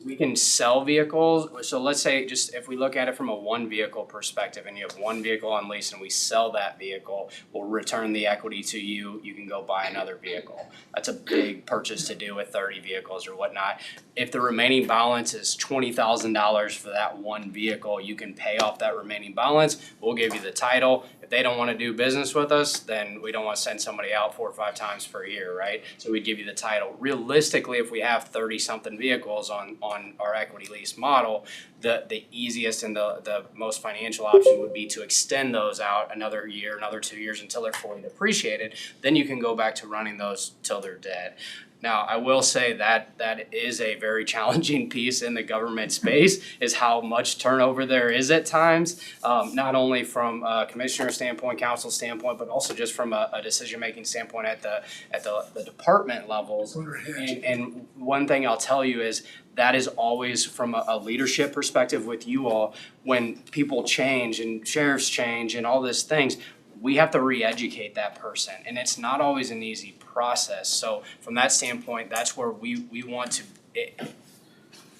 S9: We can sell vehicles, so let's say just if we look at it from a one vehicle perspective and you have one vehicle on lease and we sell that vehicle, we'll return the equity to you, you can go buy another vehicle. That's a big purchase to do with 30 vehicles or whatnot. If the remaining balance is $20,000 for that one vehicle, you can pay off that remaining balance, we'll give you the title. If they don't want to do business with us, then we don't want to send somebody out 4 or 5 times per year, right? So we'd give you the title. Realistically, if we have 30-something vehicles on our equity lease model, the easiest and the most financial option would be to extend those out another year, another 2 years until they're fully depreciated. Then you can go back to running those till they're dead. Now, I will say that is a very challenging piece in the government space, is how much turnover there is at times, not only from a commissioner standpoint, council standpoint, but also just from a decision-making standpoint at the department levels. And one thing I'll tell you is that is always from a leadership perspective with you all, when people change and sheriffs change and all these things, we have to re-educate that person, and it's not always an easy process. So from that standpoint, that's where we want to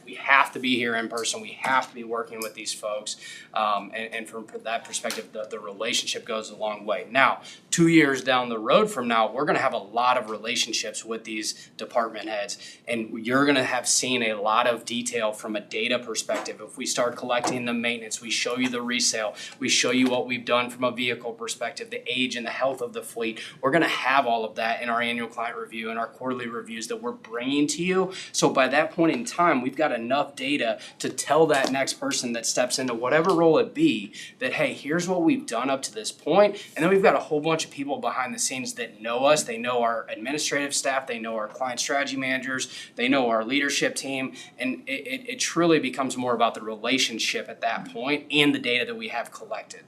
S9: we have to be here in person, we have to be working with these folks. And from that perspective, the relationship goes a long way. Now, 2 years down the road from now, we're gonna have a lot of relationships with these department heads. And you're gonna have seen a lot of detail from a data perspective. If we start collecting the maintenance, we show you the resale, we show you what we've done from a vehicle perspective, the age and the health of the fleet. We're gonna have all of that in our annual client review and our quarterly reviews that we're bringing to you. So by that point in time, we've got enough data to tell that next person that steps into whatever role it be that, hey, here's what we've done up to this point. And then we've got a whole bunch of people behind the scenes that know us. They know our administrative staff, they know our client strategy managers, they know our leadership team. And it truly becomes more about the relationship at that point and the data that we have collected.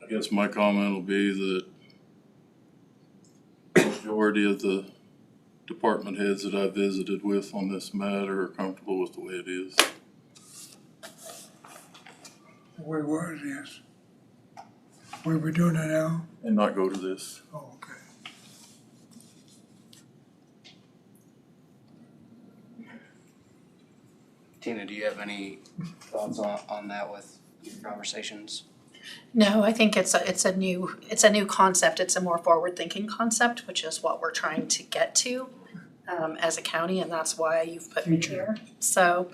S3: I guess my comment will be that the majority of the department heads that I visited with on this matter are comfortable with the way it is.
S8: The way what it is. Where we're doing it now?
S3: And not go to this.
S8: Oh, okay.
S9: Tina, do you have any thoughts on that with your conversations?
S7: No, I think it's a new concept. It's a more forward-thinking concept, which is what we're trying to get to as a county, and that's why you've put me here. So,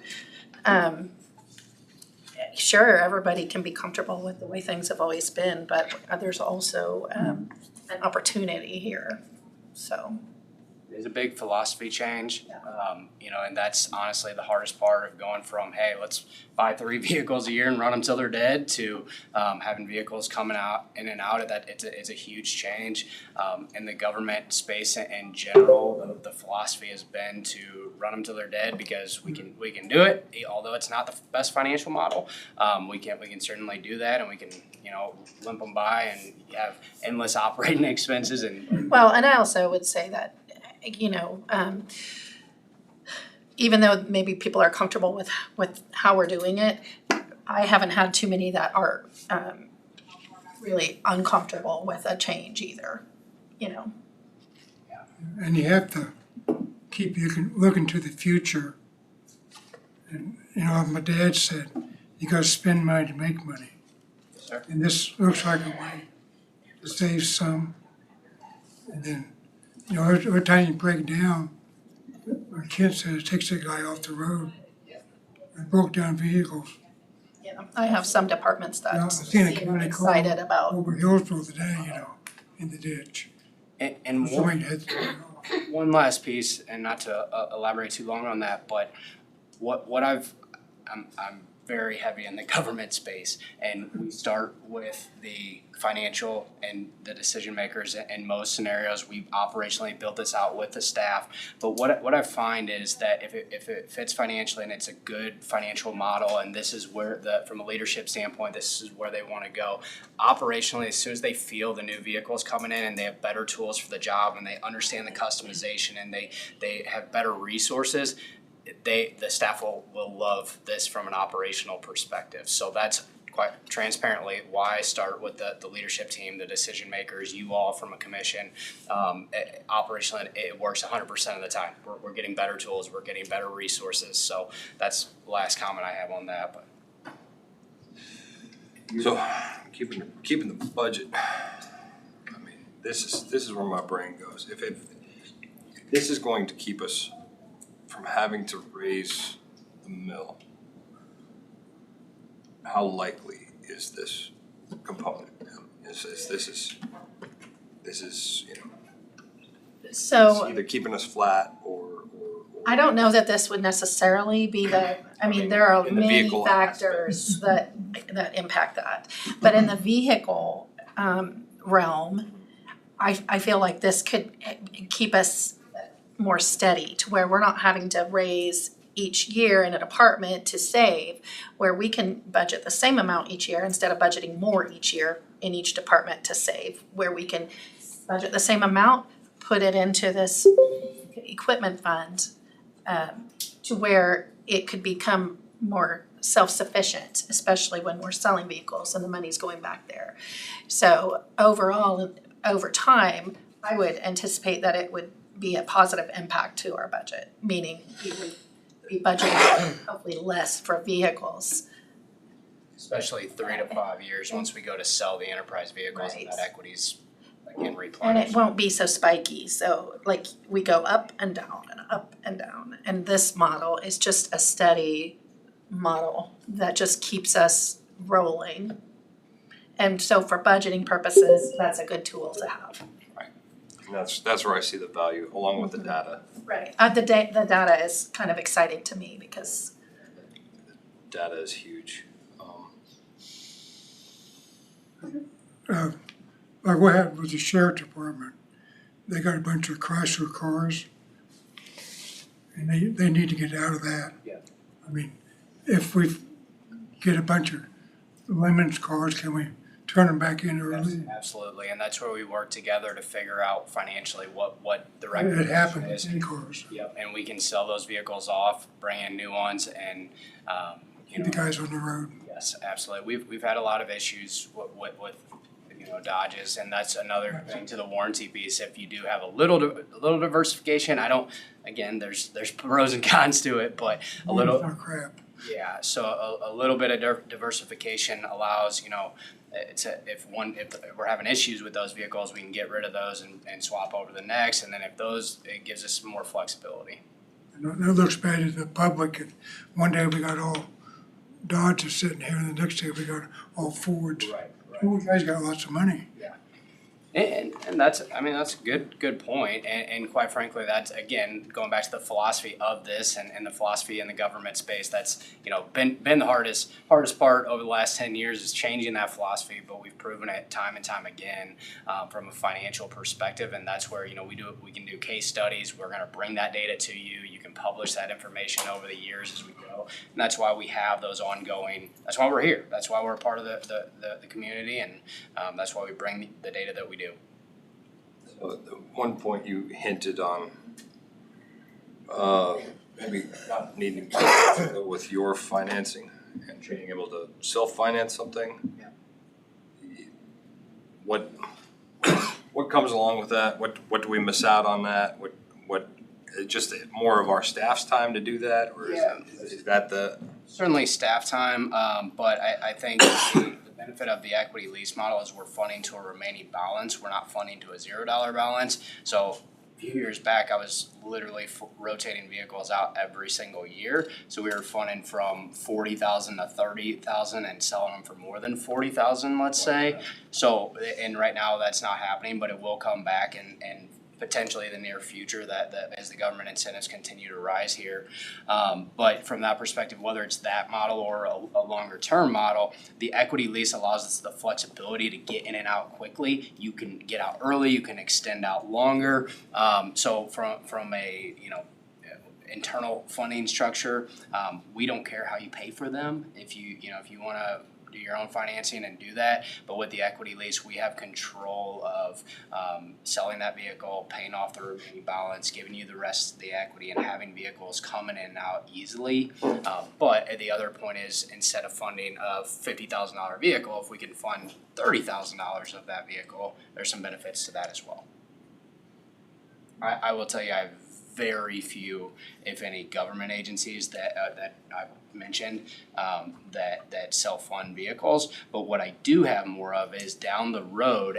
S7: sure, everybody can be comfortable with the way things have always been, but there's also an opportunity here. So.
S9: It's a big philosophy change, and that's honestly the hardest part of going from, hey, let's buy 3 vehicles a year and run them till they're dead, to having vehicles coming out in and out of that. It's a huge change. In the government space in general, the philosophy has been to run them till they're dead because we can do it. Although it's not the best financial model, we can certainly do that, and we can limp them by and have endless operating expenses
S7: Well, and I also would say that, even though maybe people are comfortable with how we're doing it, I haven't had too many that are really uncomfortable with a change either,
S8: And you have to you can look into the future. And, my dad said, you gotta spend money to make money.
S9: Sure.
S8: And this looks like a way to save some. And then, every time you break down, our kid said it takes a guy off the road. And broke down vehicles.
S7: I have some departments that
S8: I seen a
S7: seem
S8: community
S7: excited about.
S8: over Hillsborough today, in the ditch.
S9: and
S8: Somebody had
S9: one last piece, and not to elaborate too long on that, but what I'm very heavy in the government space, and we start with the financial and the decision makers. In most scenarios, we've operationally built this out with the staff. But what I find is that if it fits financially and it's a good financial model, and this is where from a leadership standpoint, this is where they want to go. Operationally, as soon as they feel the new vehicles coming in and they have better tools for the job and they understand the customization and they have better resources, the staff will love this from an operational perspective. So that's quite transparently why I start with the leadership team, the decision makers, you all from a commission. Operationally, it works 100% of the time. We're getting better tools, we're getting better resources. So that's the last comment I have on that. But
S1: So, keeping the budget, I mean, this is where my brain goes. If this is going to keep us from having to raise the mill, how likely is this component? This is
S7: So
S1: it's either keeping us flat or
S7: I don't know that this would necessarily be there are
S1: in the
S7: many
S1: vehicle
S7: factors that impact that. But in the vehicle realm, I feel like this could keep us more steady to where we're not having to raise each year in a department to save, where we can budget the same amount each year instead of budgeting more each year in each department to save, where we can budget the same amount, put it into this equipment fund, to where it could become more self-sufficient, especially when we're selling vehicles and the money's going back there. So overall, over time, I would anticipate that it would be a positive impact to our budget, meaning we would be budgeting hopefully less for vehicles.
S9: Especially 3 to 5 years, once we go to sell the enterprise vehicles and that
S7: Right.
S9: equity's again
S7: And
S9: replenished.
S7: it won't be so spiky, so like we go up and down and up and down. And this model is just a steady model that just keeps us rolling. And so for budgeting purposes, that's a good tool to have.
S1: And that's where I see the value, along with the data.
S7: Right. The data is kind of exciting to me because
S1: Data is huge.
S8: Like what happened with the sheriff department, they got a bunch of Chrysler cars. And they need to get out of that.
S9: Yeah.
S8: I mean, if we get a bunch of Lemons cars, can we turn them back in early?
S9: Absolutely, and that's where we work together to figure out financially what the
S8: It
S9: recommendation
S8: happened
S9: is.
S8: with 10 cars.
S9: Yep, and we can sell those vehicles off, bring in new ones, and you
S8: Keep
S9: know.
S8: the guys on the road.
S9: Yes, absolutely. We've had a lot of issues with Dodges, and that's another thing to the warranty piece. If you do have a little diversification, there's pros and cons to it, but a little.
S8: Oh, crap.
S9: Yeah, so a little bit of diversification allows, if we're having issues with those vehicles, we can get rid of those and swap over to the next, and then it gives us more flexibility.
S8: And it looks bad to the public. And one day we got all Dodges sitting here, and the next day we got all Fords.
S9: Right.
S8: You guys got lots of money.
S9: And that's a good point. And quite frankly, that's again going back to the philosophy of this and the philosophy in the government space. That's been the hardest part over the last 10 years is changing that philosophy. But we've proven it time and time again from a financial perspective. And that's where we can do case studies. We're going to bring that data to you. You can publish that information over the years as we go. And that's why we have those ongoing. That's why we're here. That's why we're a part of the community, and that's why we bring the data that we do.
S1: So at one point you hinted on maybe not needing to go with your financing and being able to self-finance something.
S9: Yeah.
S1: What comes along with that? What do we miss out on that? What just more of our staff's time to do that, or is that the
S9: Certainly staff time, but I think the benefit of the equity lease model is we're funding to a remaining balance. We're not funding to a $0 balance. So a few years back, I was literally rotating vehicles out every single year. So we were funding from 40,000 to 30,000 and selling them for more than 40,000, let's say. So, and right now that's not happening, but it will come back and potentially the near future that as the government incentives continue to rise here. But from that perspective, whether it's that model or a longer term model, the equity lease allows us the flexibility to get in and out quickly. You can get out early, you can extend out longer. So from a internal funding structure, we don't care how you pay for them. If you want to do your own financing and do that, but with the equity lease, we have control of selling that vehicle, paying off the remaining balance, giving you the rest of the equity, and having vehicles coming in and out easily. But the other point is, instead of funding a $50,000 vehicle, if we can fund $30,000 of that vehicle, there's some benefits to that as well. I will tell you, I have very few, if any, government agencies that I've mentioned that self-fund vehicles. But what I do have more of is down the road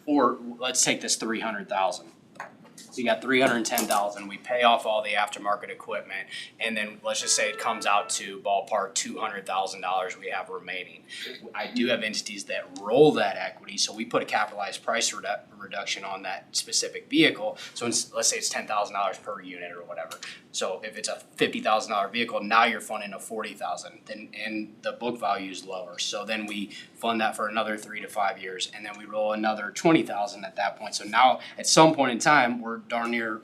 S9: or let's take this 300,000. So you got 310,000, we pay off all the aftermarket equipment, and then let's just say it comes out to ballpark $200,000 we have remaining. I do have entities that roll that equity, so we put a capitalized price reduction on that specific vehicle. So let's say it's $10,000 per unit or whatever. So if it's a $50,000 vehicle, now you're funding a $40,000, and the book value is lower. So then we fund that for another 3 to 5 years, and then we roll another $20,000 at that point. So now at some point in time, we're darn near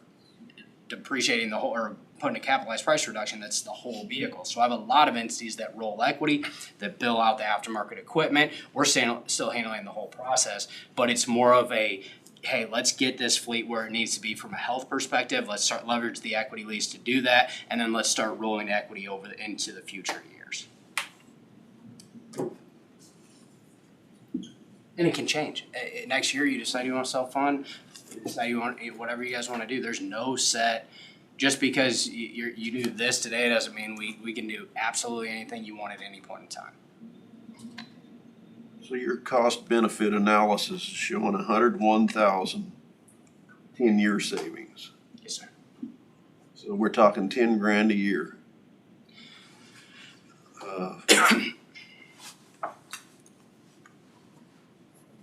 S9: depreciating the whole, or putting a capitalized price reduction that's the whole vehicle. So I have a lot of entities that roll equity, that bill out the aftermarket equipment. We're still handling the whole process, but it's more of a, hey, let's get this fleet where it needs to be from a health perspective. Let's start leverage the equity lease to do that, and then let's start rolling equity into the future years. And it can change. Next year, you decide you want to self-fund, you decide you want, whatever you guys want to do. There's no set, just because you do this today doesn't mean we can do absolutely anything you want at any point in time.
S4: So your cost benefit analysis is showing 101,000 10-year savings.
S9: Yes, sir.
S4: So we're talking 10 grand a year.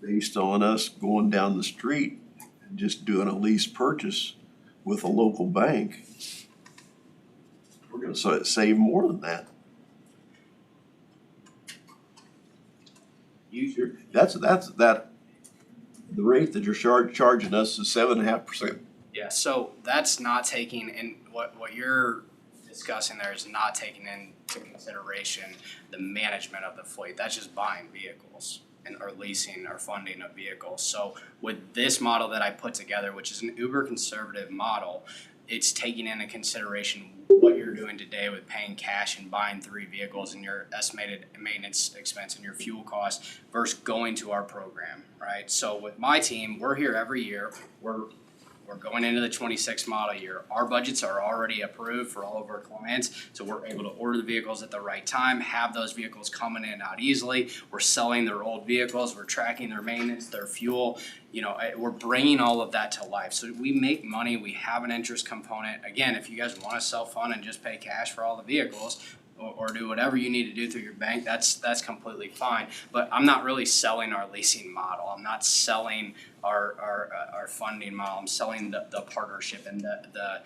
S4: Based on us going down the street and just doing a lease purchase with a local bank, we're gonna save more than that. The rate that you're charging us is 7.5%.
S9: Yeah, so that's not taking, and what you're discussing there is not taking into consideration the management of the fleet. That's just buying vehicles or leasing or funding of vehicles. So with this model that I put together, which is an uber conservative model, it's taking into consideration what you're doing today with paying cash and buying 3 vehicles and your estimated maintenance expense and your fuel costs versus going to our program, right? So with my team, we're here every year. We're going into the 26 model year. Our budgets are already approved for all of our clients, so we're able to order the vehicles at the right time, have those vehicles coming in and out easily. We're selling their old vehicles, we're tracking their maintenance, their fuel. You know, we're bringing all of that to life. So we make money, we have an interest component. Again, if you guys want to self-fund and just pay cash for all the vehicles, or do whatever you need to do through your bank, that's completely fine. But I'm not really selling our leasing model. I'm not selling our funding model. I'm selling the partnership and the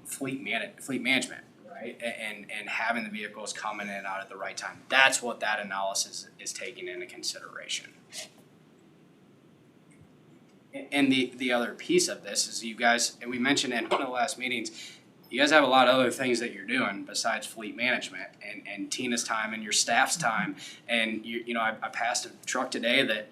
S9: fleet management, right? And having the vehicles coming in and out at the right time. That's what that analysis is taking into consideration. And the other piece of this is you guys, and we mentioned in one of the last meetings, you guys have a lot of other things that you're doing besides fleet management and Tina's time and your staff's time. And you know, I passed a truck today that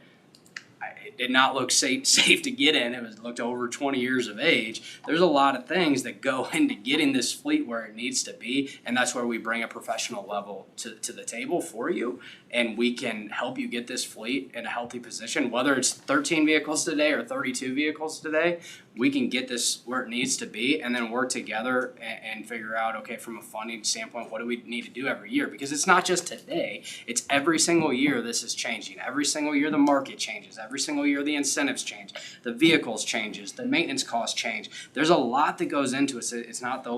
S9: it did not look safe to get in. It looked over 20 years of age. There's a lot of things that go into getting this fleet where it needs to be, and that's where we bring a professional level to the table for you, and we can help you get this fleet in a healthy position. Whether it's 13 vehicles today or 32 vehicles today, we can get this where it needs to be, and then work together and figure out, okay, from a funding standpoint, what do we need to do every year? Because it's not just today, it's every single year this is changing. Every single year the market changes. Every single year the incentives change. The vehicles changes. The maintenance costs change. There's a lot that goes into it. It's not the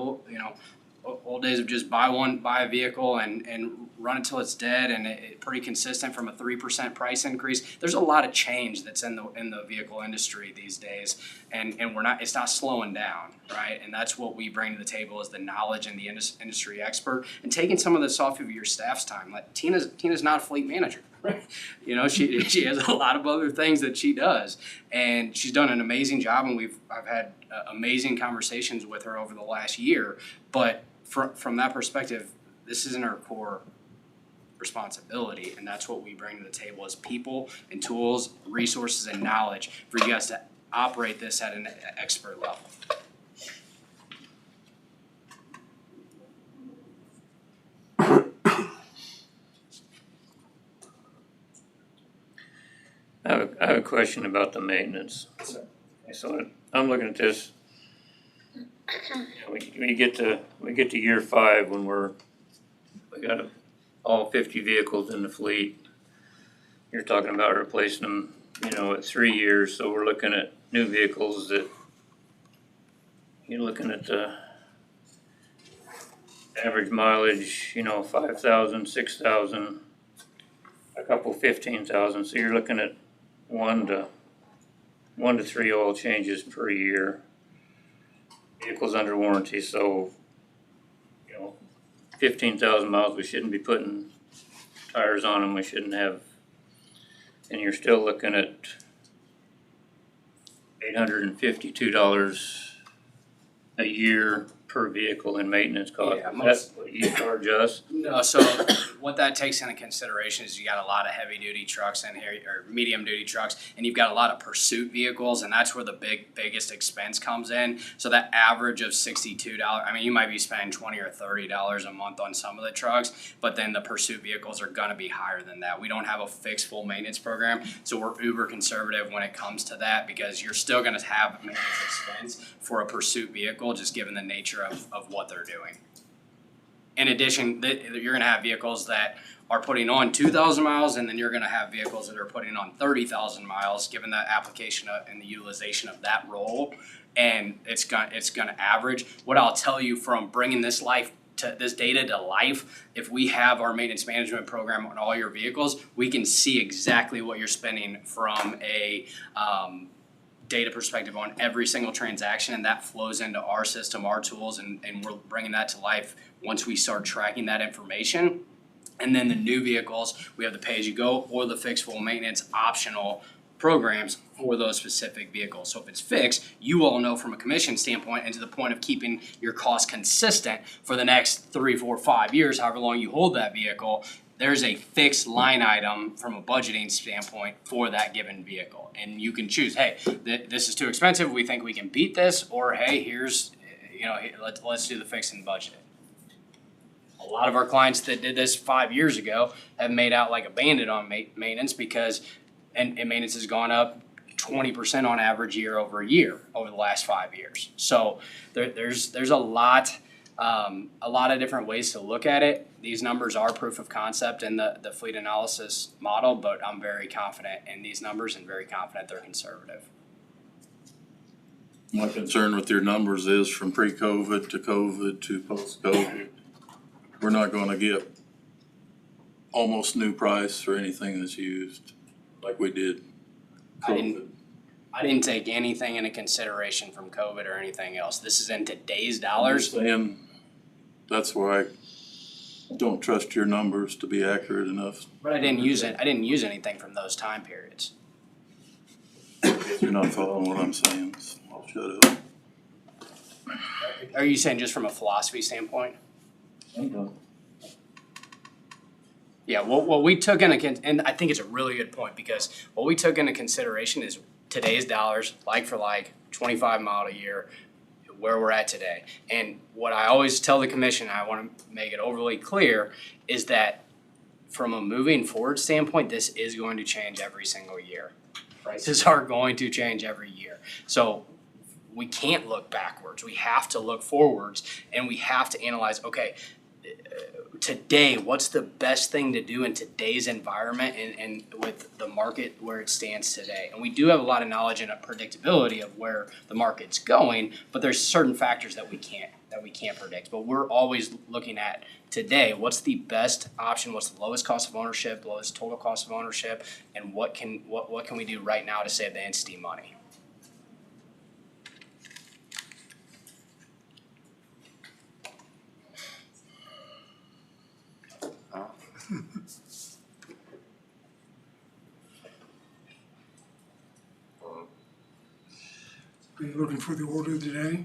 S9: old days of just buy a vehicle and run until it's dead, and it pretty consistent from a 3% price increase. There's a lot of change that's in the vehicle industry these days, and it's not slowing down, right? And that's what we bring to the table is the knowledge and the industry expert, and taking some of this off of your staff's time. Like Tina's not a fleet manager, right? You know, she has a lot of other things that she does, and she's done an amazing job, and I've had amazing conversations with her over the last year. But from that perspective, this isn't our core responsibility, and that's what we bring to the table is people and tools, resources, and knowledge for you guys to operate this at an expert level.
S10: I have a question about the maintenance. So I'm looking at this. We get to year 5 when we got all 50 vehicles in the fleet. You're talking about replacing them, at 3 years. So we're looking at new vehicles that you're looking at the average mileage, 5,000, 6,000, a couple 15,000. So you're looking at 1 to 3 oil changes per year. Vehicles under warranty, so 15,000 miles. We shouldn't be putting tires on them. We shouldn't have, and you're still looking at $852 a year per vehicle in maintenance cost?
S9: Yeah,
S10: That's what you charge us?
S9: No, so what that takes into consideration is you got a lot of heavy duty trucks in here, or medium duty trucks, and you've got a lot of pursuit vehicles, and that's where the biggest expense comes in. So that average of $62, I mean, you might be spending $20 or $30 a month on some of the trucks, but then the pursuit vehicles are gonna be higher than that. We don't have a fixed full maintenance program, so we're uber conservative when it comes to that, because you're still gonna have maintenance expense for a pursuit vehicle, just given the nature of what they're doing. In addition, you're gonna have vehicles that are putting on 2,000 miles, and then you're gonna have vehicles that are putting on 30,000 miles, given the application and the utilization of that role, and it's gonna average. What I'll tell you from bringing this data to life, if we have our maintenance management program on all your vehicles, we can see exactly what you're spending from a data perspective on every single transaction, and that flows into our system, our tools, and we're bringing that to life once we start tracking that information. And then the new vehicles, we have the pay-as-you-go or the fixed full maintenance optional programs for those specific vehicles. So if it's fixed, you all know from a commission standpoint, and to the point of keeping your costs consistent for the next 3, 4, 5 years, however long you hold that vehicle, there's a fixed line item from a budgeting standpoint for that given vehicle. And you can choose, hey, this is too expensive, we think we can beat this, or hey, here's, let's do the fix and budget it. A lot of our clients that did this 5 years ago have made out like a bandit on maintenance, because and maintenance has gone up 20% on average year over year over the last 5 years. So there's a lot of different ways to look at it. These numbers are proof of concept in the fleet analysis model, but I'm very confident in these numbers and very confident they're conservative.
S3: My concern with your numbers is from pre-COVID to COVID to post-COVID, we're not gonna get almost new price for anything that's used like we did COVID.
S9: I didn't take anything into consideration from COVID or anything else. This is in today's
S3: I'm
S9: dollars.
S3: just saying, that's why I don't trust your numbers to be accurate enough.
S9: But I didn't use anything from those time periods.
S3: You're not following what I'm saying, so I'll shut up.
S9: Are you saying just from a philosophy standpoint?
S3: I'm done.
S9: Yeah, what we took into, and I think it's a really good point, because what we took into consideration is today's dollars, like for like, 25 mile a year, where we're at today. And what I always tell the commission, I want to make it overly clear, is that from a moving forward standpoint, this is going to change every single year. Prices are going to change every year. So we can't look backwards. We have to look forwards, and we have to analyze, okay, today, what's the best thing to do in today's environment and with the market where it stands today? And we do have a lot of knowledge and a predictability of where the market's going, but there's certain factors that we can't predict. But we're always looking at today, what's the best option, what's the lowest cost of ownership, lowest total cost of ownership, and what can we do right now to save the entity money?
S8: Are you looking for the order of the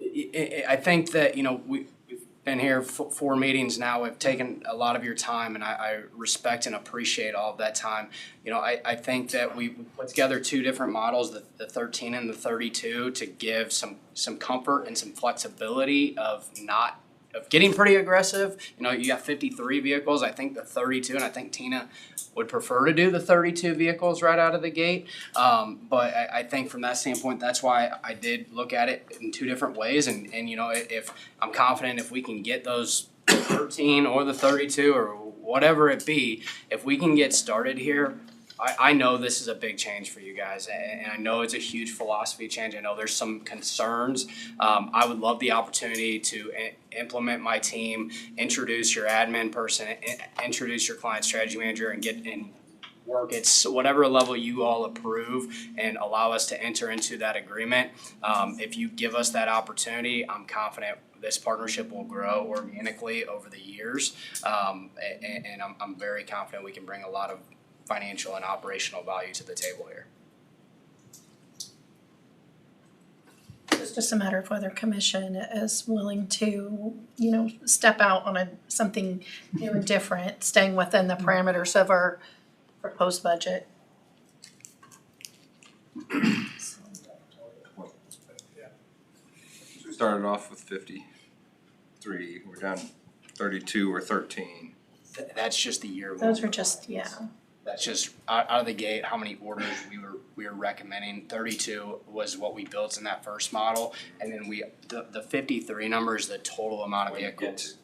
S8: day?
S9: I think that, we've been here 4 meetings now. We've taken a lot of your time, and I respect and appreciate all of that time. I think that we put together 2 different models, the 13 and the 32, to give some comfort and some flexibility of getting pretty aggressive. You got 53 vehicles. I think the 32, and I think Tina would prefer to do the 32 vehicles right out of the gate. But I think from that standpoint, that's why I did look at it in 2 different ways. And if I'm confident, if we can get those 13 or the 32 or whatever it be, if we can get started here, I know this is a big change for you guys, and I know it's a huge philosophy change. I know there's some concerns. I would love the opportunity to implement my team, introduce your admin person, introduce your client strategy manager, and get in work at whatever level you all approve, and allow us to enter into that agreement. If you give us that opportunity, I'm confident this partnership will grow organically over the years, and I'm very confident we can bring a lot of financial and operational value to the table here.
S7: It's just a matter of whether commission is willing to, step out on something new and different, staying within the parameters of our proposed budget.
S1: We started off with 53, we're down 32 or 13.
S9: That's just the year.
S7: Those are just, yeah.
S9: That's just out of the gate, how many orders we were recommending. 32 was what we built in that first model, and then the 53 number is the total amount of
S1: When you get
S9: vehicles.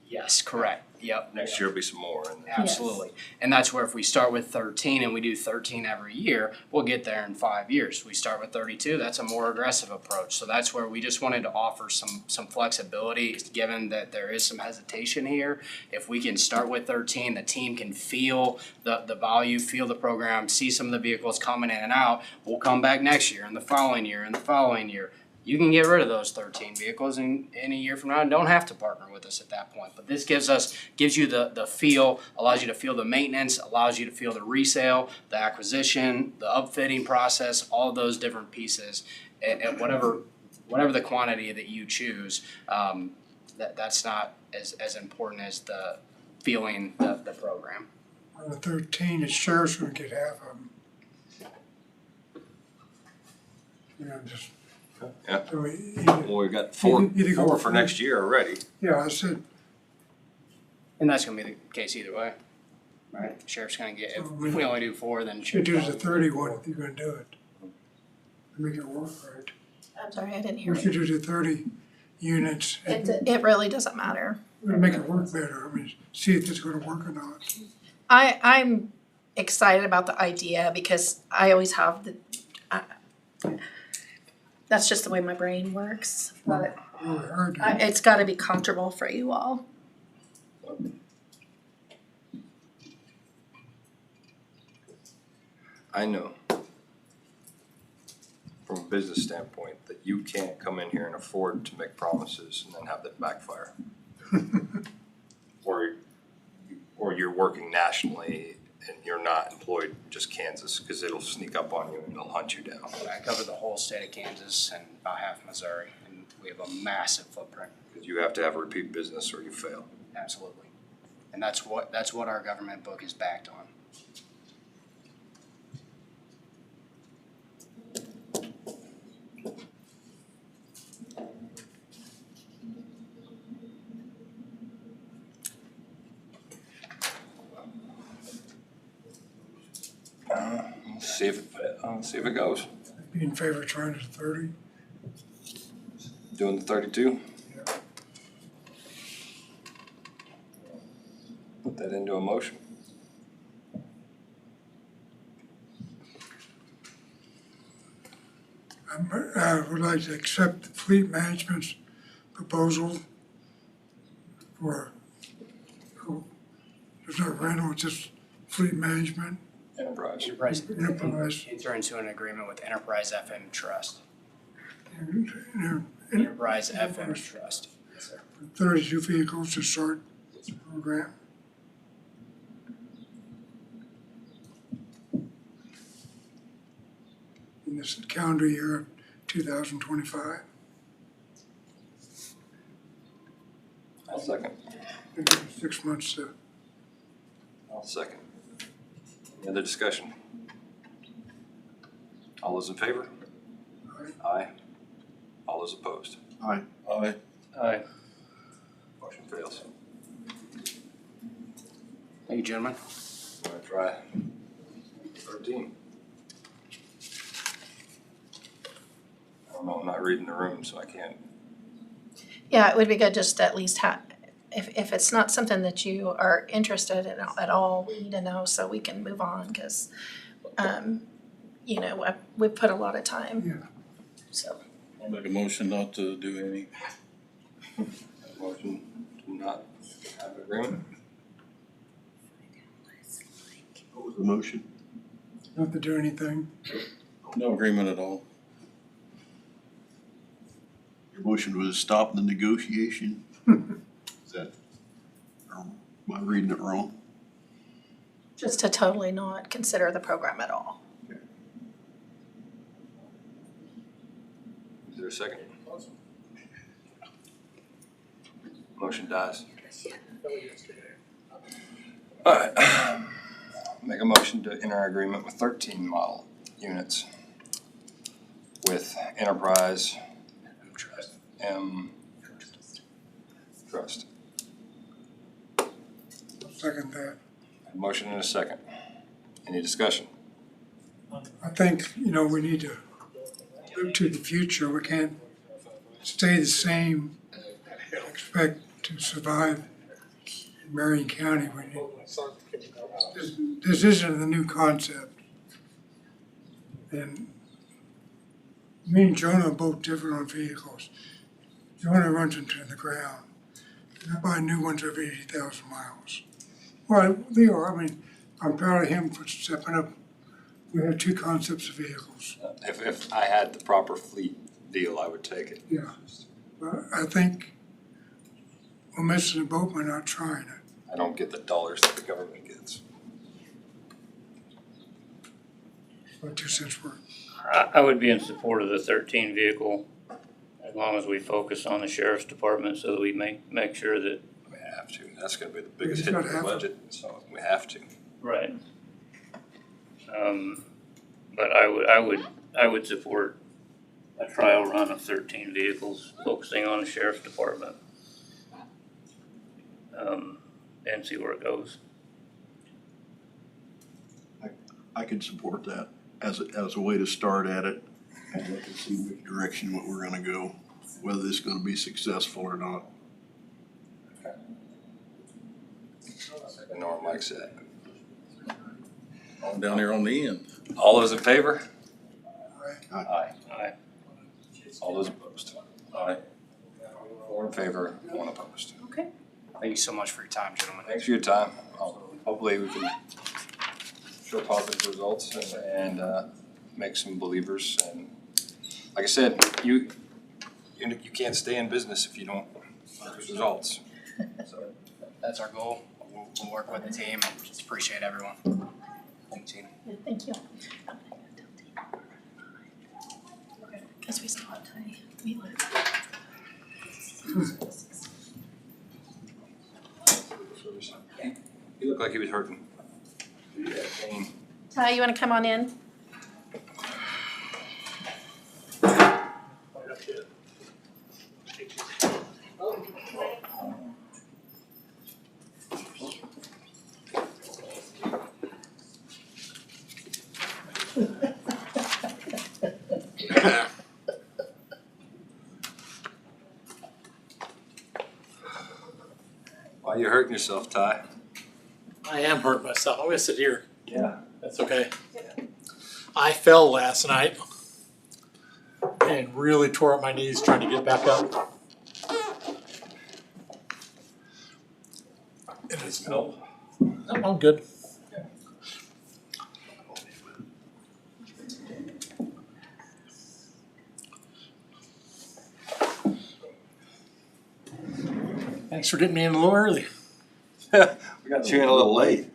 S9: Yes, correct, yep.
S1: Next year will be some more. And
S9: Absolutely, and that's where if we start with 13 and we do 13 every year, we'll get there in 5 years. We start with 32, that's a more aggressive approach. So that's where we just wanted to offer some flexibility, given that there is some hesitation here. If we can start with 13, the team can feel the value, feel the program, see some of the vehicles coming in and out. We'll come back next year and the following year and the following year. You can get rid of those 13 vehicles in a year from now and don't have to partner with us at that point. But this gives you the feel, allows you to feel the maintenance, allows you to feel the resale, the acquisition, the upfitting process, all of those different pieces. And whatever the quantity that you choose, that's not as important as the feeling the program.
S8: On the 13, the sheriff's gonna get half of them. Just.
S1: Yeah.
S8: So
S1: well, we've got four
S8: Either go
S1: for next year already.
S8: yeah, I said,
S9: And that's gonna be the case either way, right? Sheriff's gonna get, if we only do 4, then
S8: you
S9: sheriff.
S8: do the 31 if you're gonna do it. Make it work right.
S7: I'm sorry, I didn't hear
S8: We should
S7: you.
S8: do the 30 units and
S7: It really doesn't matter.
S8: make it work better. I mean, see if it's gonna work or not.
S7: I'm excited about the idea because I always have that's just the way my brain works, but
S8: Really hard to.
S7: it's gotta be comfortable for you all.
S1: I know from a business standpoint that you can't come in here and afford to make promises and then have that backfire. Or you're working nationally and you're not employed just Kansas, because it'll sneak up on you and it'll hunt you down.
S9: I cover the whole state of Kansas and about half Missouri, and we have a massive footprint,
S1: Because you have to have repeat business or you fail.
S9: absolutely. And that's what our government book is backed on.
S1: See if it goes.
S8: Be in favor of trying to 30.
S1: Doing the 32?
S8: Yeah.
S1: Put that into a motion.
S8: I would like to accept the fleet management's proposal for, it's not rental, it's just fleet management,
S1: Enterprise.
S8: enterprise.
S9: Enter into an agreement with Enterprise FM Trust.
S8: and
S9: Enterprise FM Trust. Yes, sir.
S8: 32 vehicles to start the program. In this calendar year of 2025.
S1: I'll second.
S8: 6 months to.
S1: I'll second. Any other discussion? All those in favor? Aye. All those opposed?
S4: Aye.
S3: Aye.
S10: Aye.
S1: Motion fails.
S9: Thank you, gentlemen.
S1: I'm gonna try 13. I don't know, I'm not reading the room, so I can't.
S7: Yeah, it would be good just to at least have, if it's not something that you are interested in at all, we need to know so we can move on, cause, we put a lot of time,
S8: Yeah.
S7: so.
S3: I'll make a motion not to do any.
S1: Motion to not have agreement.
S4: What was the motion?
S8: Not to do anything.
S3: No agreement at all.
S4: Your motion was stop the negotiation? Is that, or am I reading it wrong?
S7: Just to totally not consider the program at all.
S1: Is there a second? Motion dies. Alright. Make a motion to enter agreement with 13 model units with Enterprise M Trust.
S8: Second that.
S1: Motion and a second. Any discussion?
S8: I think, we need to look to the future. We can't stay the same, expect to survive in Marion County. This isn't a new concept. And me and Jonah are both different on vehicles. Jonah runs into the ground. And I buy new ones every 80,000 miles. Well, they are. I mean, I'm proud of him for stepping up. We have two concepts of vehicles.
S1: If I had the proper fleet deal, I would take it.
S8: Yeah. But I think we're missing the boat by not trying it.
S1: I don't get the dollars that the government gets.
S8: My 2 cents worth.
S10: I would be in support of the 13 vehicle, as long as we focus on the sheriff's department so that we make sure that.
S1: We have to. That's gonna be the biggest
S8: He's
S1: hit to
S8: gotta
S1: the
S8: have it.
S1: budget, so we have to.
S10: Right. But I would support a trial run of 13 vehicles, focusing on the sheriff's department. And see where it goes.
S4: I could support that as a way to start at it, and look and see which direction what we're gonna go, whether this is gonna be successful or not.
S1: I know what Mike said.
S3: On down here on the end.
S1: All those in favor?
S4: Aye.
S10: Aye.
S1: All those opposed? Aye. 4 in favor, 1 opposed.
S7: Okay.
S9: Thank you so much for your time, gentlemen.
S1: Thanks for your time. Hopefully we can show positive results and make some believers. And like I said, you can't stay in business if you don't produce results. So
S9: That's our goal. We'll work with the team and just appreciate everyone. Thanks, Tina.
S7: Thank you. Because we still have time. We live.
S1: he looked like he was hurting. Pain.
S7: Ty, you wanna come on in?
S1: Why are you hurting yourself, Ty?
S12: I am hurting myself. I'm gonna sit here.
S1: Yeah.
S12: That's okay. I fell last night and really tore up my knees trying to get back up. It is
S1: No.
S12: I'm good. Thanks for getting me in a little early.
S1: We got you in a little late.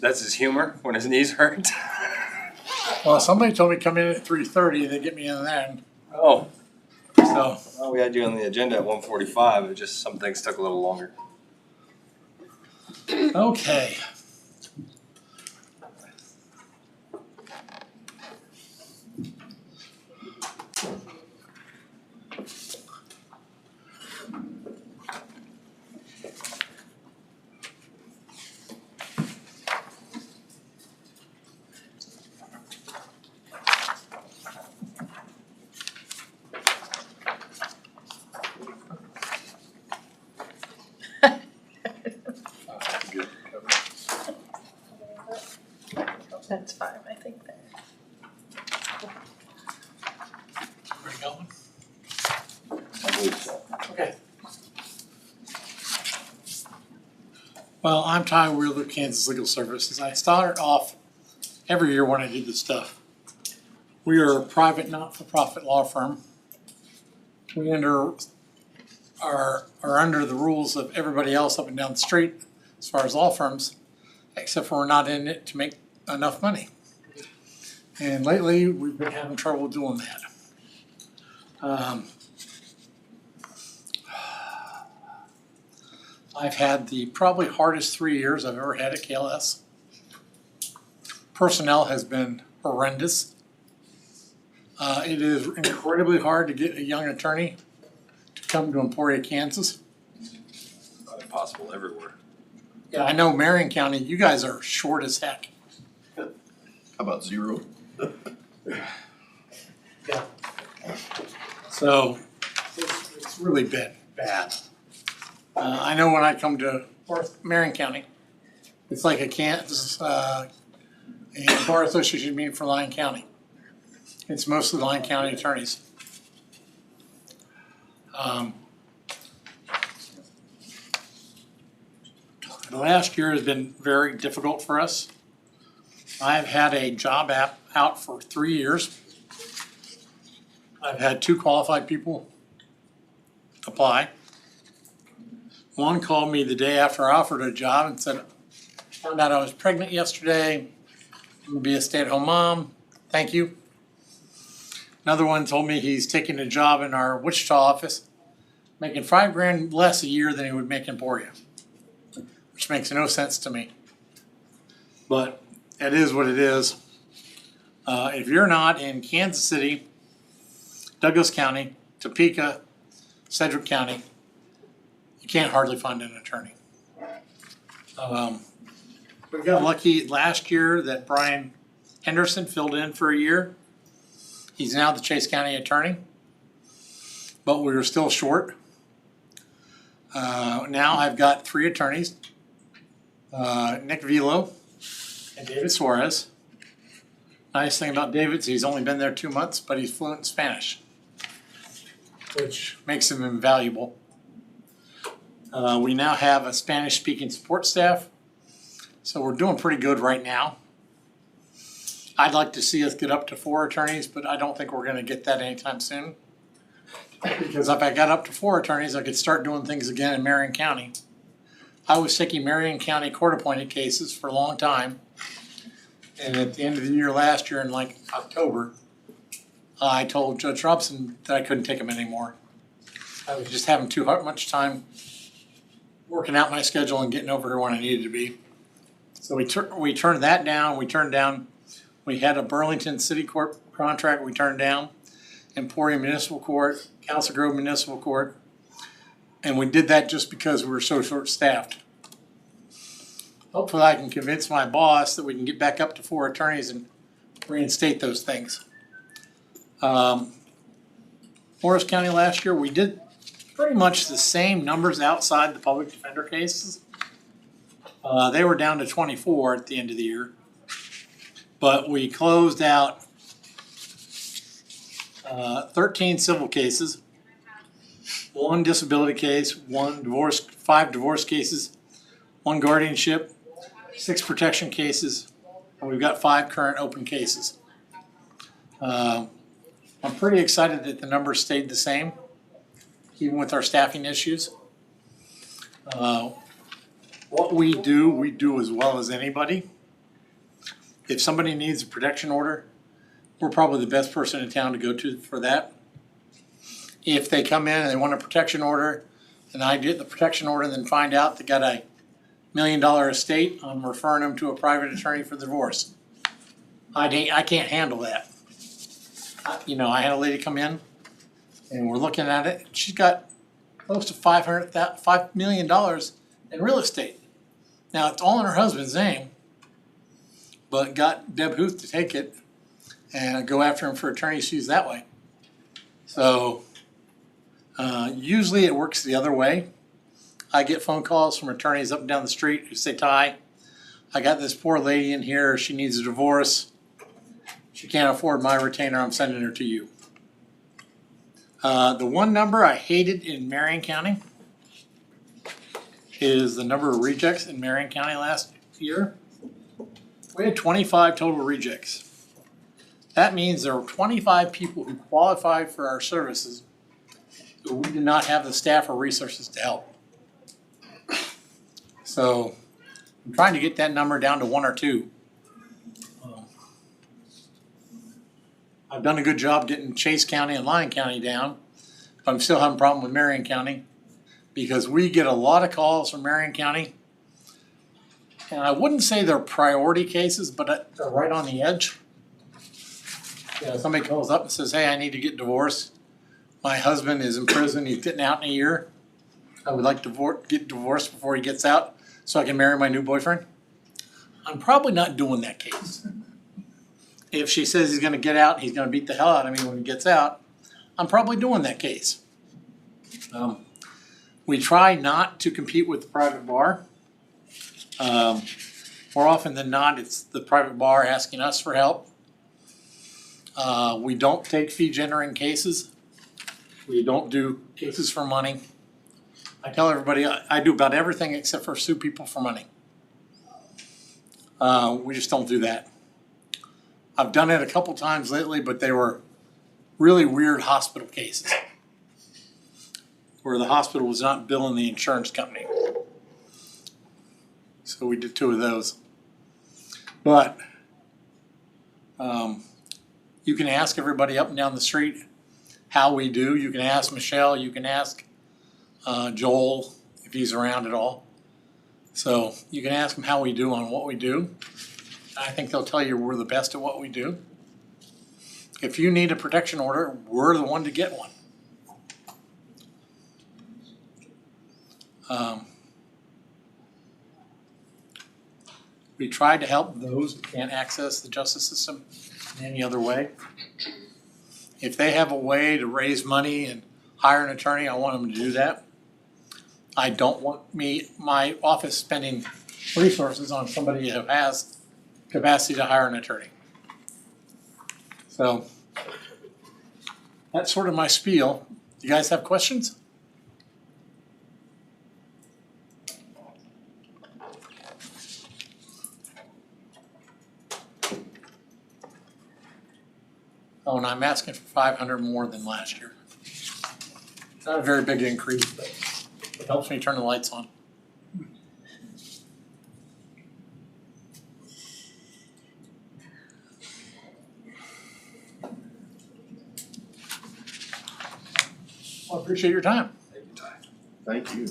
S1: That's his humor when his knees hurt.
S12: Well, somebody told me to come in at 3:30 and they get me in then.
S1: Oh,
S12: So
S1: well, we had you on the agenda at 1:45. It just some things took a little longer.
S12: okay. That's 5, I think. Where you going?
S1: I believe so.
S12: Okay. Well, I'm Ty Wheeler, Kansas Legal Services. I started off every year when I do this stuff. We are a private, not-for-profit law firm. We are under the rules of everybody else up and down the street as far as law firms, except for we're not in it to make enough money. And lately, we've been having trouble doing that. I've had the probably hardest 3 years I've ever had at KLS. Personnel has been horrendous. It is incredibly hard to get a young attorney to come to Emporia, Kansas.
S1: Not impossible everywhere.
S12: Yeah, I know Marion County, you guys are short as heck.
S4: How about zero?
S12: So it's really been bad. I know when I come to Marion County, it's like a Kansas, a bar association meeting for Lyon County. It's mostly Lyon County attorneys. The last year has been very difficult for us. I've had a job app out for 3 years. I've had 2 qualified people apply. One called me the day after I offered a job and said, found out I was pregnant yesterday. I'm gonna be a stay-at-home mom. Thank you. Another one told me he's taking a job in our Wichita office, making $5,000 less a year than he would make in Emporia, which makes no sense to me. But it is what it is. If you're not in Kansas City, Douglas County, Topeka, Sedgwick County, you can't hardly find an attorney. We got lucky last year that Brian Henderson filled in for a year. He's now the Chase County attorney, but we were still short. Now I've got 3 attorneys, Nick Velo and David Suarez. Nice thing about David is he's only been there 2 months, but he's fluent in Spanish, which makes him invaluable. We now have a Spanish-speaking support staff, so we're doing pretty good right now. I'd like to see us get up to 4 attorneys, but I don't think we're gonna get that anytime soon. Because if I got up to 4 attorneys, I could start doing things again in Marion County. I was taking Marion County court-appointed cases for a long time. And at the end of the year last year in like October, I told Judge Robson that I couldn't take them anymore. I was just having too much time working out my schedule and getting over here when I needed to be. So we turned that down. We had a Burlington City Court contract we turned down, Emporia Municipal Court, Council Grove Municipal Court, and we did that just because we were so short-staffed. Hopefully I can convince my boss that we can get back up to 4 attorneys and reinstate those things. Morris County last year, we did pretty much the same numbers outside the public defender cases. They were down to 24 at the end of the year. But we closed out 13 civil cases, 1 disability case, 1 divorce, 5 divorce cases, 1 guardianship, 6 protection cases, and we've got 5 current open cases. I'm pretty excited that the numbers stayed the same, even with our staffing issues. What we do as well as anybody. If somebody needs a protection order, we're probably the best person in town to go to for that. If they come in and they want a protection order, and I get the protection order and then find out they got a $1 million estate, I'm referring them to a private attorney for the divorce. I can't handle that. I had a lady come in and we're looking at it. She's got close to $5 million in real estate. Now, it's all in her husband's name, but got Deb Huth to take it and go after him for attorney's fees that way. So usually it works the other way. I get phone calls from attorneys up and down the street who say, Ty, I got this poor lady in here, she needs a divorce. She can't afford my retainer, I'm sending her to you. The one number I hated in Marion County is the number of rejects in Marion County last year. We had 25 total rejects. That means there were 25 people who qualified for our services, but we did not have the staff or resources to help. So I'm trying to get that number down to 1 or 2. I've done a good job getting Chase County and Lyon County down, but I'm still having a problem with Marion County. because we get a lot of calls from Marion County. And I wouldn't say they're priority cases, but they're right on the edge. You know, somebody calls up and says, hey, I need to get divorced. My husband is in prison, he's getting out in a year. I would like to get divorced before he gets out so I can marry my new boyfriend. I'm probably not doing that case. If she says he's gonna get out, and he's gonna beat the hell out of me when he gets out, I'm probably doing that case. We try not to compete with the private bar. More often than not, it's the private bar asking us for help. We don't take fee generating cases. We don't do cases for money. I tell everybody I do about everything except for sue people for money. We just don't do that. I've done it a couple times lately, but they were really weird hospital cases where the hospital was not billing the insurance company. So we did 2 of those. But you can ask everybody up and down the street how we do. You can ask Michelle, you can ask Joel if he's around at all. So you can ask them how we do on what we do. I think they'll tell you we're the best at what we do. If you need a protection order, we're the one to get one. We try to help those who can't access the justice system in any other way. If they have a way to raise money and hire an attorney, I want them to do that. I don't want my office spending resources on somebody who has capacity to hire an attorney. So that's sort of my spiel. You guys have questions? Oh, and I'm asking for 500 more than last year. Not a very big increase, but it helps me turn the lights on. Well, I appreciate your time.
S1: Thank you, Ty.
S4: Thank you.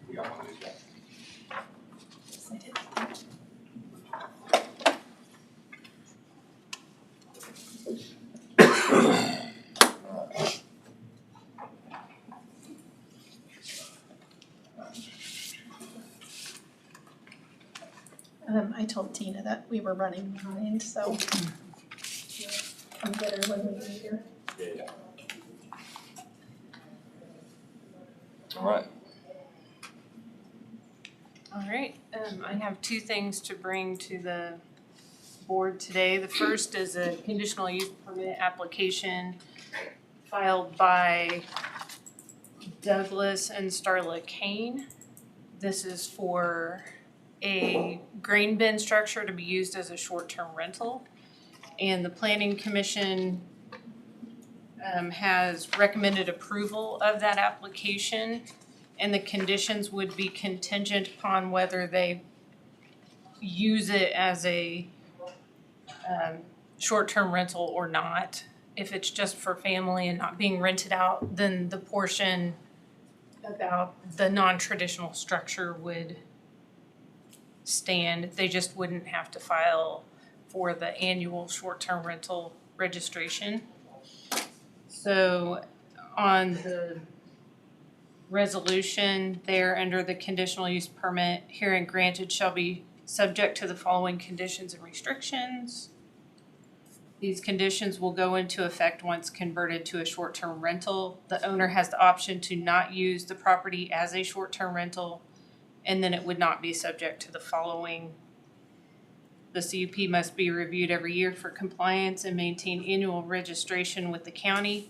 S1: We got one of these back.
S7: I told Tina that we were running behind, so I'm better when we get here.
S1: Yeah. All right.
S6: All right, I have 2 things to bring to the board today. The first is a conditional use permit application filed by Douglas and Starla Kane. This is for a grain bin structure to be used as a short-term rental. And the Planning Commission has recommended approval of that application. And the conditions would be contingent upon whether they use it as a short-term rental or not. If it's just for family and not being rented out, then the portion about the non-traditional structure would stand. They just wouldn't have to file for the annual short-term rental registration. So on the resolution there under the conditional use permit, herein granted shall be subject to the following conditions and restrictions. These conditions will go into effect once converted to a short-term rental. The owner has the option to not use the property as a short-term rental, and then it would not be subject to the following
S13: The CUP must be reviewed every year for compliance and maintain annual registration with the county.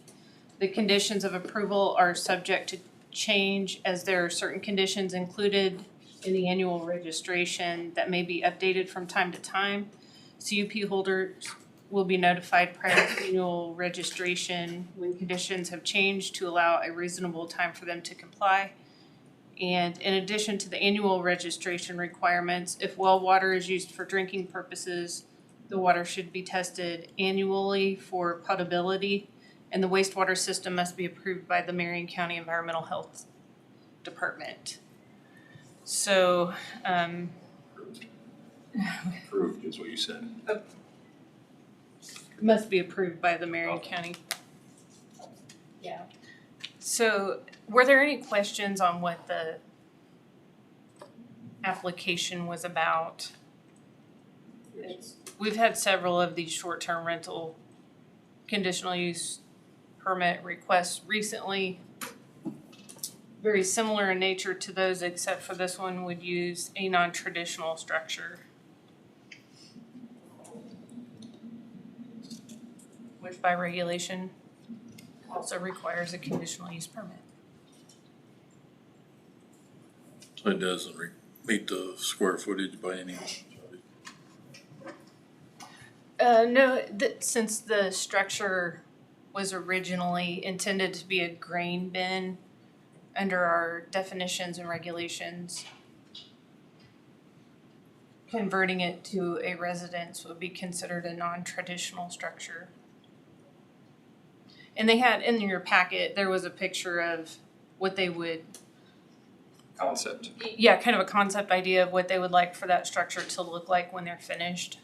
S13: The conditions of approval are subject to change as there are certain conditions included in the annual registration that may be updated from time to time. CUP holders will be notified prior to annual registration when conditions have changed to allow a reasonable time for them to comply. And in addition to the annual registration requirements, if well water is used for drinking purposes, the water should be tested annually for potability, and the wastewater system must be approved by the Marion County Environmental Health Department. So,
S1: Approved is what you said.
S13: must be approved by the Marion County. Yeah. So, were there any questions on what the application was about? We've had several of these short-term rental conditional use permit requests recently. Very similar in nature to those, except for this one would use a non-traditional structure, which by regulation also requires a conditional use permit.
S3: So it doesn't meet the square footage by any means.
S13: No, since the structure was originally intended to be a grain bin under our definitions and regulations, converting it to a residence would be considered a non-traditional structure. And they had, in your packet, there was a picture of what they would,
S1: Concept.
S13: yeah, kind of a concept idea of what they would like for that structure to look like when they're finished.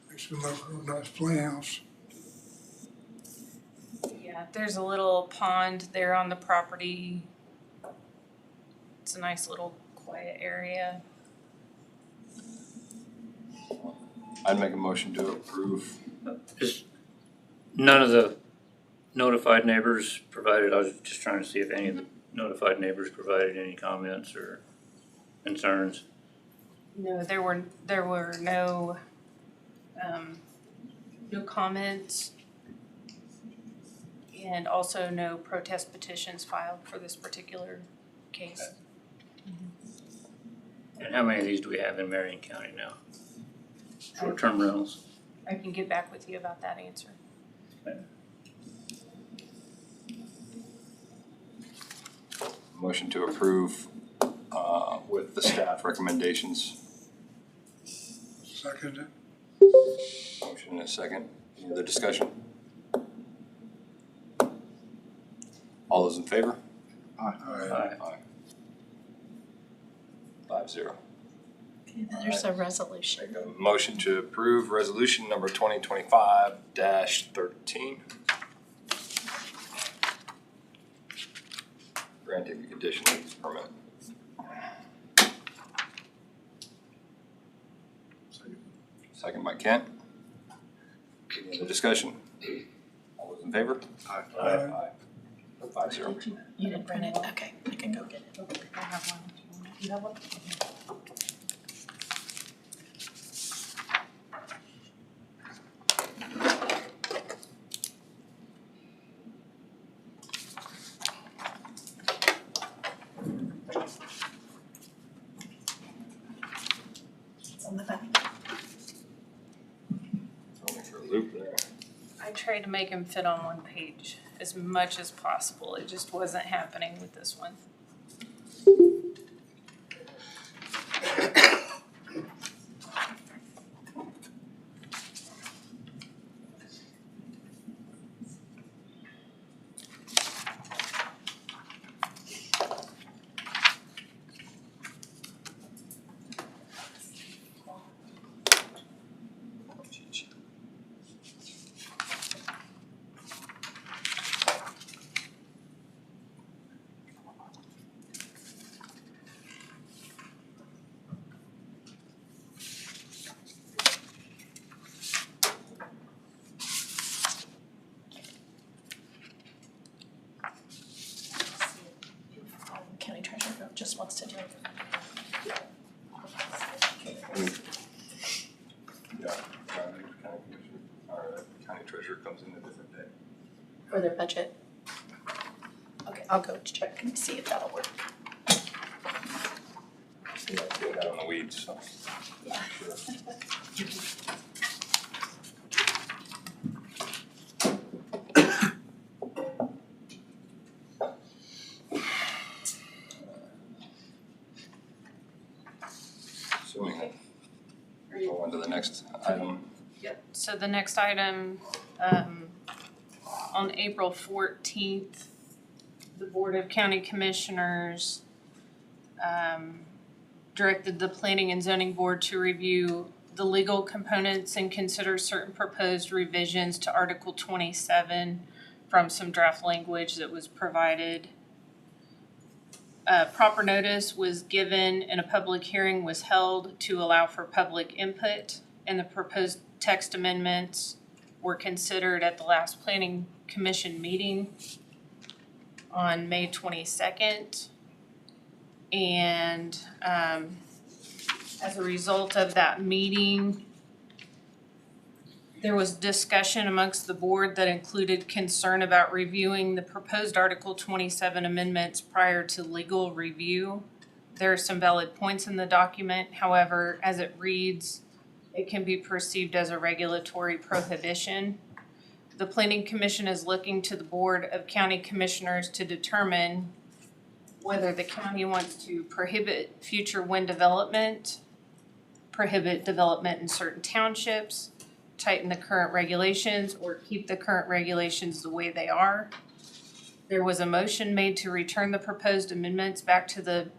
S8: Makes it look like a nice playhouse.
S13: Yeah, there's a little pond there on the property. It's a nice little quiet area.
S1: I'd make a motion to approve.
S10: Is none of the notified neighbors provided, I was just trying to see if any of the notified neighbors provided any comments or concerns.
S13: No, there were no, no comments. And also no protest petitions filed for this particular case.
S10: And how many of these do we have in Marion County now? Short-term rentals?
S13: I can get back with you about that answer.
S1: Motion to approve with the staff recommendations.
S8: Second,
S1: Motion and a second. Any other discussion? All those in favor?
S8: aye.
S1: Aye. 5-0.
S7: Okay, there's a resolution.
S1: Make a motion to approve resolution number 2025-13. Granting the conditional use permit. Second by Kent. Any other discussion? All those in favor?
S8: Aye.
S1: 5-0.
S7: You didn't print it? Okay, I can go get it.
S13: I have one. You have one?
S7: It's on the back.
S1: Throw me for a loop there.
S13: I tried to make them fit on one page as much as possible. It just wasn't happening with this one.
S7: just wants to do it.
S1: Yeah, county commissioner, or county treasurer comes in a different day.
S7: For their budget. Okay, I'll go check and see if that'll work.
S1: You know, get out on the weeds, so.
S7: Yeah.
S1: Sure. Assuming that, go on to the next item.
S13: Yep, so the next item, on April 14th, the Board of County Commissioners directed the Planning and Zoning Board to review the legal components and consider certain proposed revisions to Article 27 from some draft language that was provided. Proper notice was given and a public hearing was held to allow for public input, and the proposed text amendments were considered at the last Planning Commission meeting on May 22nd. And as a result of that meeting, there was discussion amongst the board that included concern about reviewing the proposed Article 27 amendments prior to legal review. There are some valid points in the document, however, as it reads, it can be perceived as a regulatory prohibition. The Planning Commission is looking to the Board of County Commissioners to determine whether the county wants to prohibit future wind development, prohibit development in certain townships, tighten the current regulations, or keep the current regulations the way they are. There was a motion made to return the proposed amendments back to the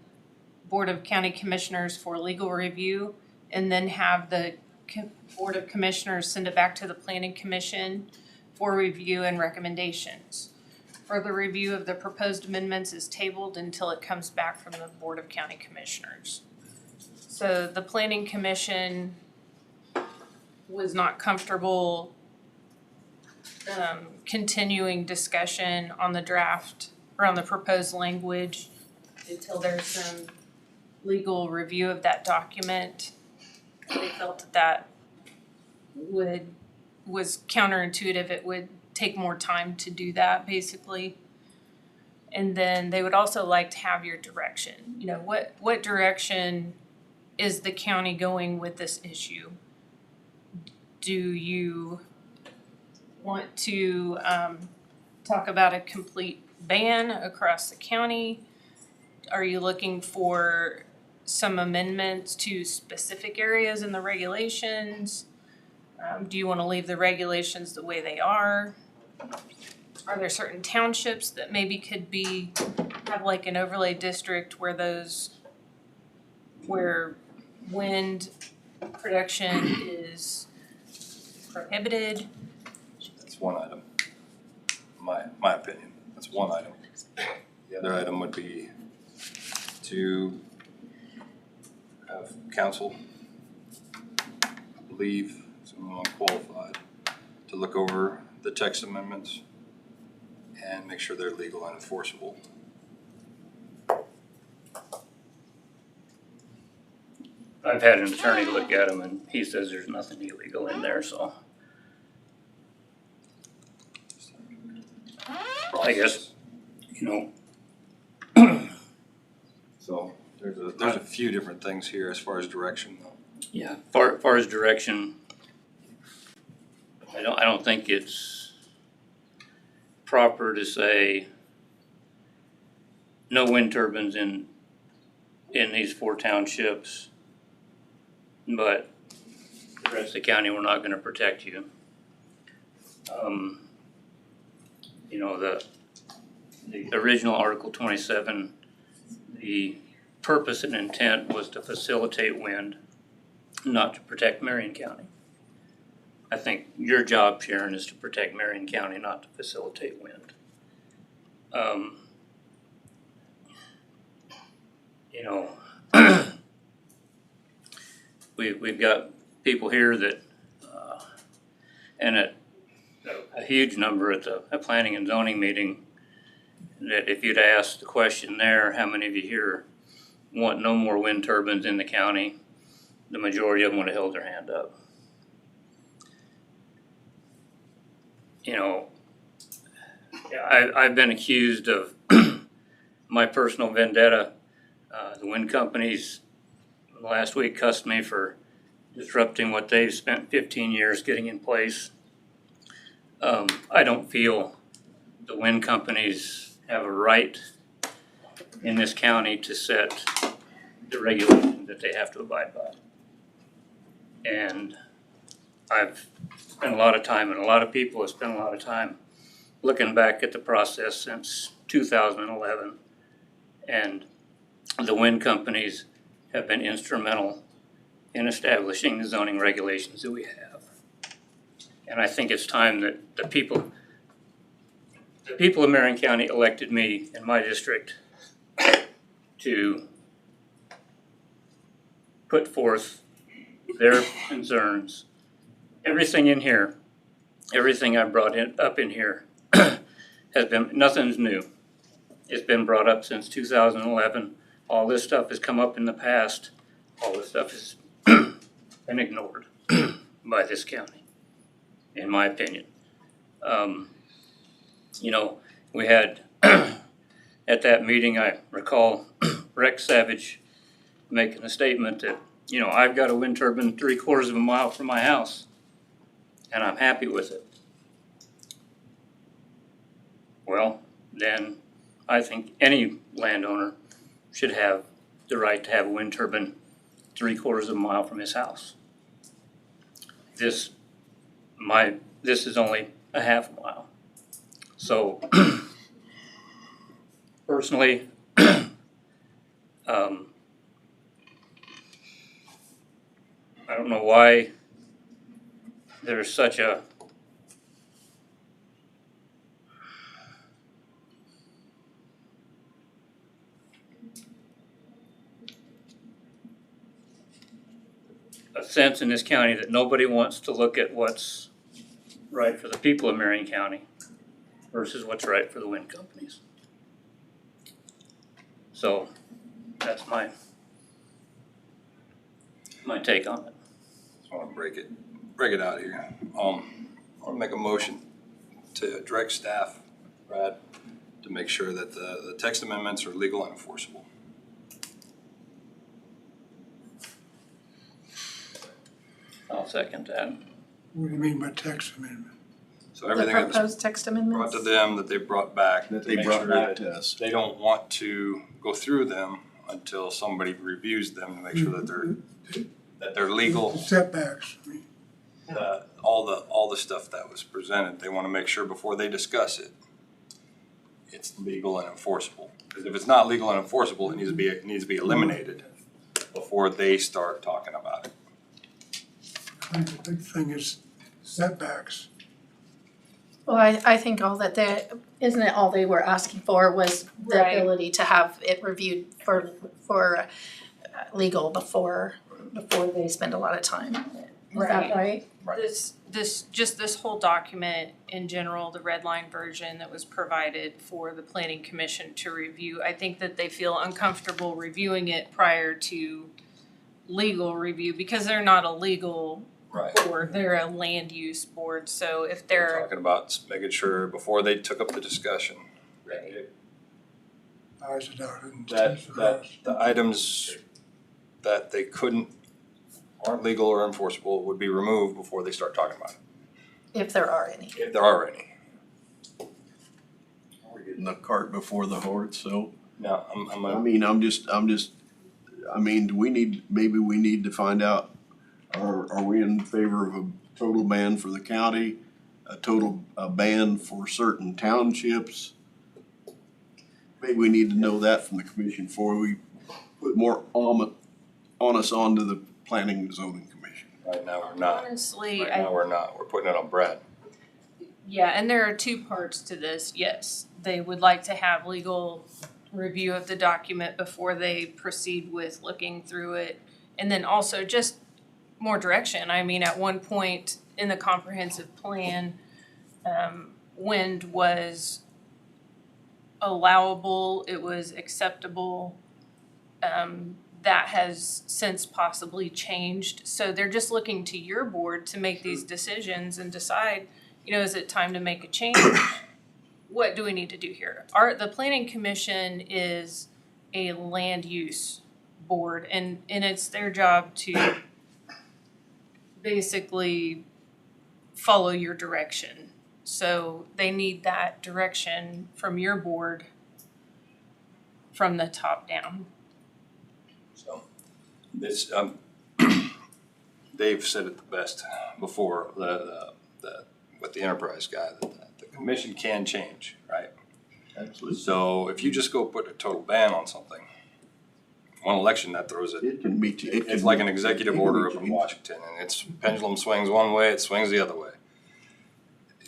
S13: Board of County Commissioners for legal review, and then have the Board of Commissioners send it back to the Planning Commission for review and recommendations. Further review of the proposed amendments is tabled until it comes back from the Board of County Commissioners. So the Planning Commission was not comfortable continuing discussion on the draft or on the proposed language until there's some legal review of that document. They felt that was counterintuitive. It would take more time to do that, basically. And then they would also like to have your direction. You know, what direction is the county going with this issue? Do you want to talk about a complete ban across the county? Are you looking for some amendments to specific areas in the regulations? Do you want to leave the regulations the way they are? Are there certain townships that maybe could have like an overlay district where wind production is prohibited?
S1: That's one item. My opinion, that's one item. The other item would be to have council leave someone unqualified to look over the text amendments and make sure they're legal and enforceable.
S10: I've had an attorney look at them and he says there's nothing illegal in there, so. I guess, you know.
S1: So there's a few different things here as far as direction though.
S10: Yeah, far as direction, I don't think it's proper to say no wind turbines in these 4 townships, but the rest of the county, we're not gonna protect you. You know, the original Article 27, the purpose and intent was to facilitate wind, not to protect Marion County. I think your job, Sharon, is to protect Marion County, not to facilitate wind. You know, we've got people here that, and a huge number at the planning and zoning meeting, that if you'd asked the question there, how many of you here want no more wind turbines in the county. The majority of them would have held their hand up. You know, I've been accused of my personal vendetta. The wind companies last week cussed me for disrupting what they've spent 15 years getting in place. I don't feel the wind companies have a right in this county to set the regulations that they have to abide by. And I've spent a lot of time, and a lot of people have spent a lot of time looking back at the process since 2011. And the wind companies have been instrumental in establishing the zoning regulations that we have. And I think it's time that the people of Marion County elected me in my district to put forth their concerns. Everything in here, everything I brought up in here has been, nothing's new. It's been brought up since 2011. All this stuff has come up in the past. All this stuff has been ignored by this county, in my opinion. You know, we had, at that meeting, I recall Rex Savage making a statement that, you know, I've got a wind turbine 3/4 of a mile from my house, and I'm happy with it. Well, then I think any landowner should have the right to have a wind turbine 3/4 of a mile from his house. This is only a half a mile. So personally, I don't know why there's such a sense in this county that nobody wants to look at what's right for the people of Marion County versus what's right for the wind companies. So that's my take on it.
S1: Just want to break it out here. I want to make a motion to direct staff, Brad, to make sure that the text amendments are legal and enforceable.
S10: I'll second that.
S8: What do you mean by text amendment?
S1: So
S7: The
S1: everything that was
S7: proposed text
S1: brought
S7: amendments?
S1: to them that they brought back,
S4: That
S1: to
S4: they
S1: make
S4: brought
S1: sure
S4: back
S1: that
S4: to us.
S1: they don't want to go through them until somebody reviews them to make sure that they're legal.
S8: The setbacks, I mean,
S1: All the stuff that was presented, they want to make sure before they discuss it, it's legal and enforceable. Because if it's not legal and enforceable, it needs to be eliminated before they start talking about it.
S8: I think the big thing is setbacks.
S7: Well, I think isn't it all they were asking for was the
S13: Right.
S7: ability to have it reviewed for legal before they spend a lot of time on it. Is that right?
S13: This whole document in general, the red line version that was provided for the planning commission to review, I think that they feel uncomfortable reviewing it prior to legal review because they're not a legal
S1: Right.
S13: board, they're a land use board, so if
S1: They're
S13: they're,
S1: talking about making sure before they took up the discussion.
S8: I's are dotted and
S1: That
S8: T's are crossed.
S1: the items that they aren't legal or enforceable would be removed before they start talking about it,
S7: If there are any.
S1: if there are any.
S4: We're getting the cart before the horse, so.
S1: Now,
S4: Maybe we need to find out, are we in favor of a total ban for the county, a total ban for certain townships? Maybe we need to know that from the commission before we put more onus onto the planning and zoning commission.
S1: right now we're not.
S13: honestly,
S1: Right now we're not. We're putting it on Brad.
S13: yeah, and there are two parts to this, yes. They would like to have legal review of the document before they proceed with looking through it. And then also just more direction. I mean, at one point in the comprehensive plan, wind was allowable, it was acceptable. That has since possibly changed, so they're just looking to your board to make these decisions and decide, is it time to make a change? What do we need to do here? The planning commission is a land use board, and it's their job to basically follow your direction. So they need that direction from your board from the top down.
S1: So this, Dave said it the best before, with the enterprise guy, that the commission can change, right?
S4: Absolutely.
S1: So if you just go put a total ban on something, one election that throws it,
S4: It can be,
S1: it's like an executive order up in Washington, and its pendulum swings one way, it swings the other way.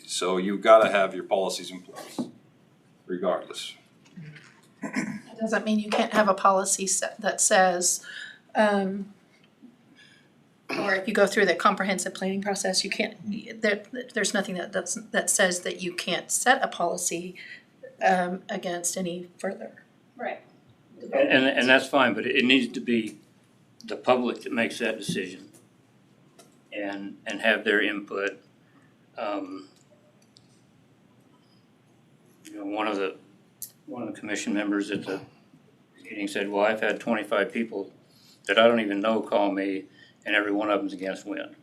S1: So you've gotta have your policies in place, regardless.
S7: It doesn't mean you can't have a policy that says, or if you go through the comprehensive planning process, you can't, there's nothing that says that you can't set a policy against any further.
S13: Right.
S10: And that's fine, but it needs to be the public that makes that decision and have their input. One of the commission members at the meeting said, well, I've had 25 people that I don't even know call me, and every one of them's against wind.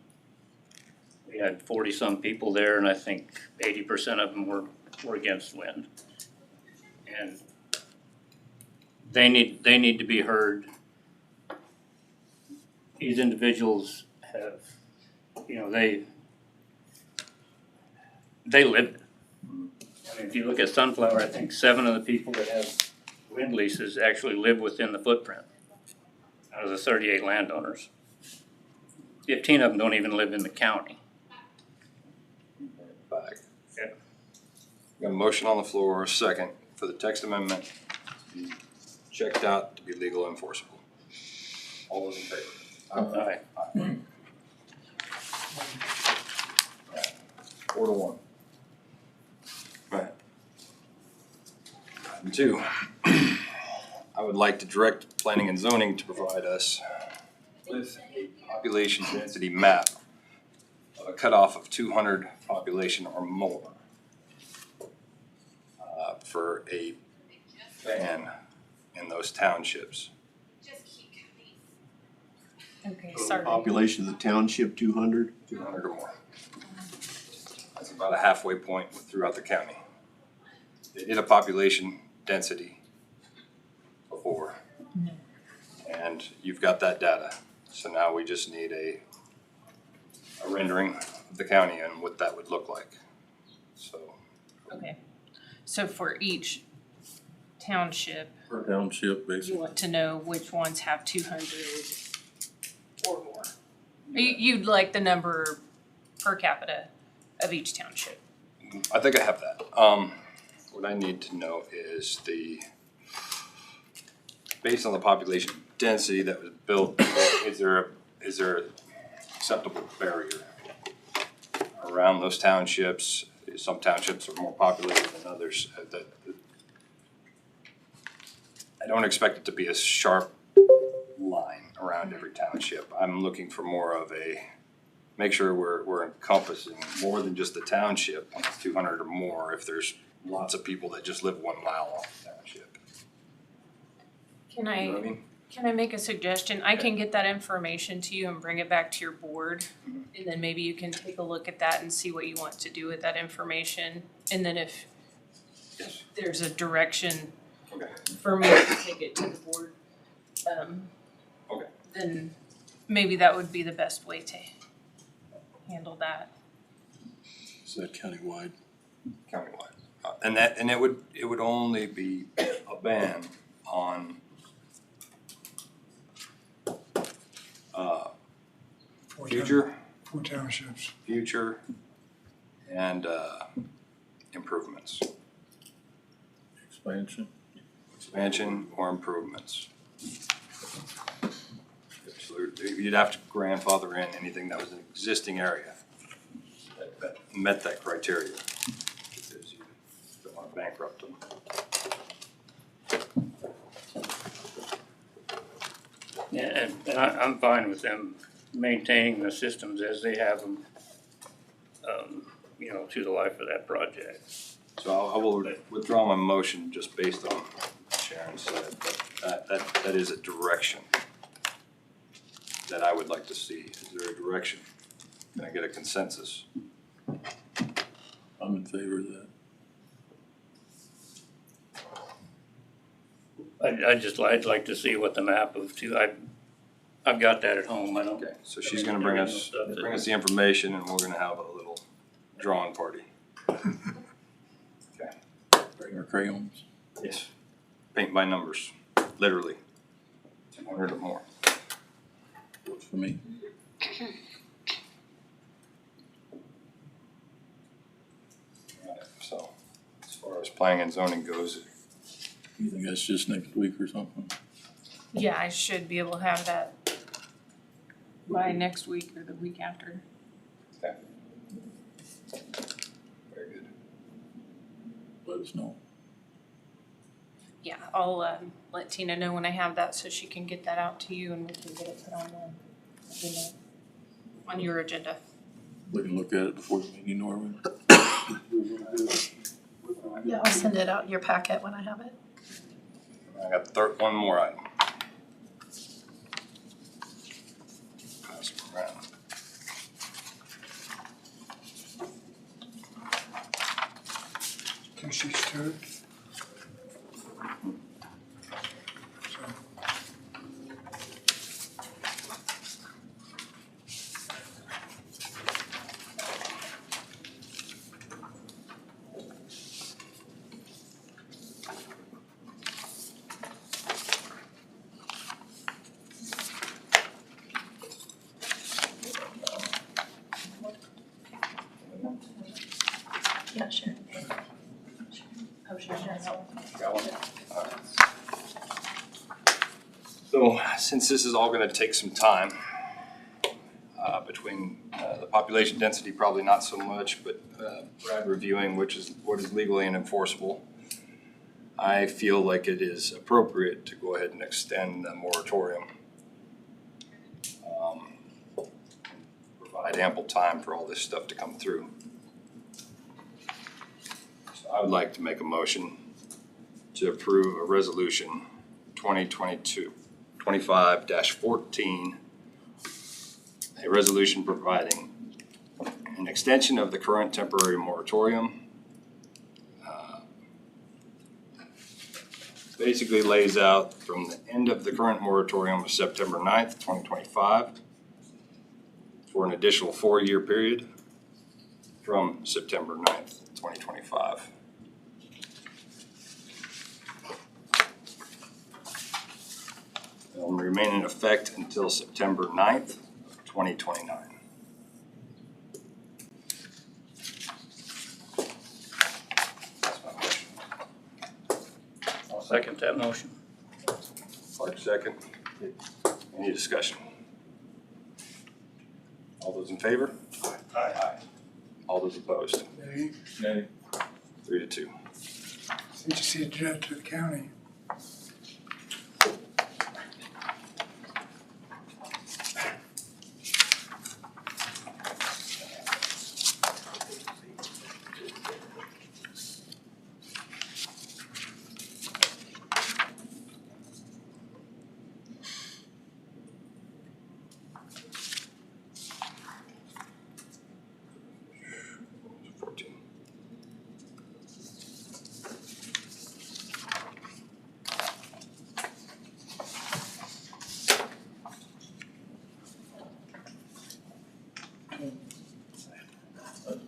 S10: We had 40-some people there, and I think 80% of them were against wind. And they need to be heard. These individuals have, they live it. I mean, if you look at Sunflower, I think 7 of the people that have wind leases actually live within the footprint out of the 38 landowners. 15 of them don't even live in the county.
S1: Back.
S10: Yeah.
S1: Got a motion on the floor, a second, for the text amendment to be checked out to be legal enforceable. All those in favor?
S10: Aye.
S1: 4-1. Right. Item 2, I would like to direct planning and zoning to provide us with a population density map of a cutoff of 200 population or more for a ban in those townships.
S13: Okay, sorry.
S4: population of the township, 200.
S1: 200 or more. That's about a halfway point throughout the county. They did a population density before. And you've got that data. So now we just need a rendering of the county and what that would look like. So
S13: Okay, so for each township,
S3: Per township,
S13: you
S3: basically.
S13: want to know which ones have 200 or more. You'd like the number per capita of each township.
S1: I think I have that. What I need to know is based on the population density that was built, is there acceptable barrier around those townships? Some townships are more populated than others. I don't expect it to be a sharp line around every township. I'm looking for more of make sure we're encompassing more than just the township, 200 or more, if there's lots of people that just live 1 mile off the township.
S13: Can
S1: You know what I mean?
S13: Can I make a suggestion? I can get that information to you and bring it back to your board. And then maybe you can take a look at that and see what you want to do with that information. And then if
S1: Yes.
S13: there's a direction
S1: Okay.
S13: for me to take it to the board,
S1: Okay.
S13: then maybe that would be the best way to handle that.
S5: Is that countywide?
S1: Countywide. And it would only be a ban on future
S8: Four townships.
S1: future and improvements,
S3: Expansion.
S1: expansion or improvements. So you'd have to grandfather in anything that was an existing area that met that criteria, because you don't want to bankrupt them.
S10: And I'm fine with them maintaining the systems as they have them, you know, through the life of that project.
S1: So I will withdraw my motion just based on what Sharon said, but that is a direction that I would like to see. Is there a direction? Can I get a consensus?
S3: I'm in favor of that.
S10: I'd like to see what the map of two, I've got that at home, I don't.
S1: Okay, so she's gonna bring us the information and we're gonna have a little drawing party. Okay.
S3: Bring our crayons.
S1: Yes. Paint by numbers, literally. 200 or more.
S3: Works for me.
S1: So, as far as planning and zoning goes,
S3: You think that's just next week or something?
S13: Yeah, I should be able to have that by next week or the week after.
S1: very good.
S3: Let us know.
S13: Yeah, I'll let Tina know when I have that so she can get that out to you and we can get it put on on your agenda.
S3: We can look at it before the meeting, Norman.
S7: Yeah, I'll send it out in your packet when I have it.
S1: I got one more item. Pass it around.
S8: Two sheets to it.
S7: Yeah, sure. Oh, sure.
S1: Got one? All right. So, since this is all gonna take some time, between the population density, probably not so much, but Brad reviewing what is legally and enforceable, I feel like it is appropriate to go ahead and extend the moratorium. Provide ample time for all this stuff to come through. So I would like to make a motion to approve a resolution 2022-25-14, a resolution providing an extension of the current temporary moratorium. Basically lays out from the end of the current moratorium of September 9th, 2025, for an additional 4-year period from September 9th, 2025. It will remain in effect until September 9th, 2029. That's my motion.
S10: I'll second that motion.
S1: Clark, second. Any discussion? All those in favor? Aye. All those opposed?
S8: Nay,
S3: Nay.
S1: 3-2.
S8: since you see it direct to the county.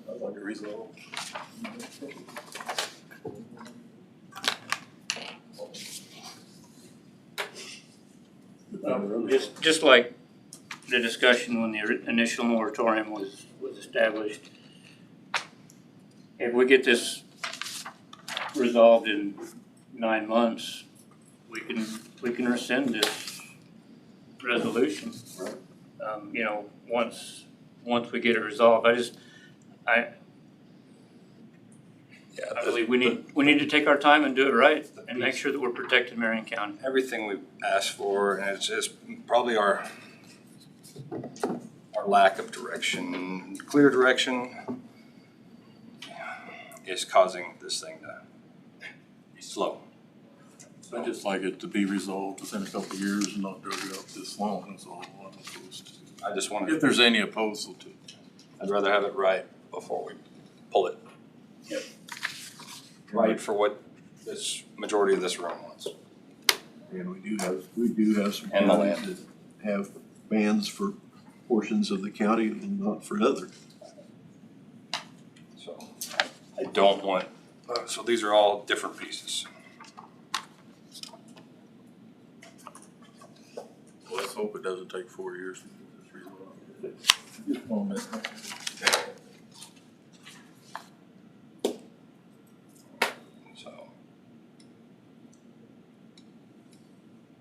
S3: I'd like a reasonable.
S10: Just like the discussion when the initial moratorium was established. If we get this resolved in 9 months, we can rescind this resolution. You know, once we get it resolved, I believe we need to take our time and do it right and make sure that we're protecting Marion County.
S1: Everything we've asked for, and it's just probably our lack of direction, clear direction, is causing this thing to be slow.
S3: I'd just like it to be resolved within a couple of years and not drag it out this long, is all I'm opposed to.
S1: I just want
S3: If there's any opposal to it.
S1: I'd rather have it right before we pull it.
S10: Yep.
S1: Right for what this majority of this room wants.
S4: And we do have some
S1: And the
S4: counties
S1: land.
S4: that have bans for portions of the county and not for others.
S1: So I don't want, so these are all different pieces.
S3: Well, let's hope it doesn't take 4 years to get this resolved. Just 1 minute.
S1: So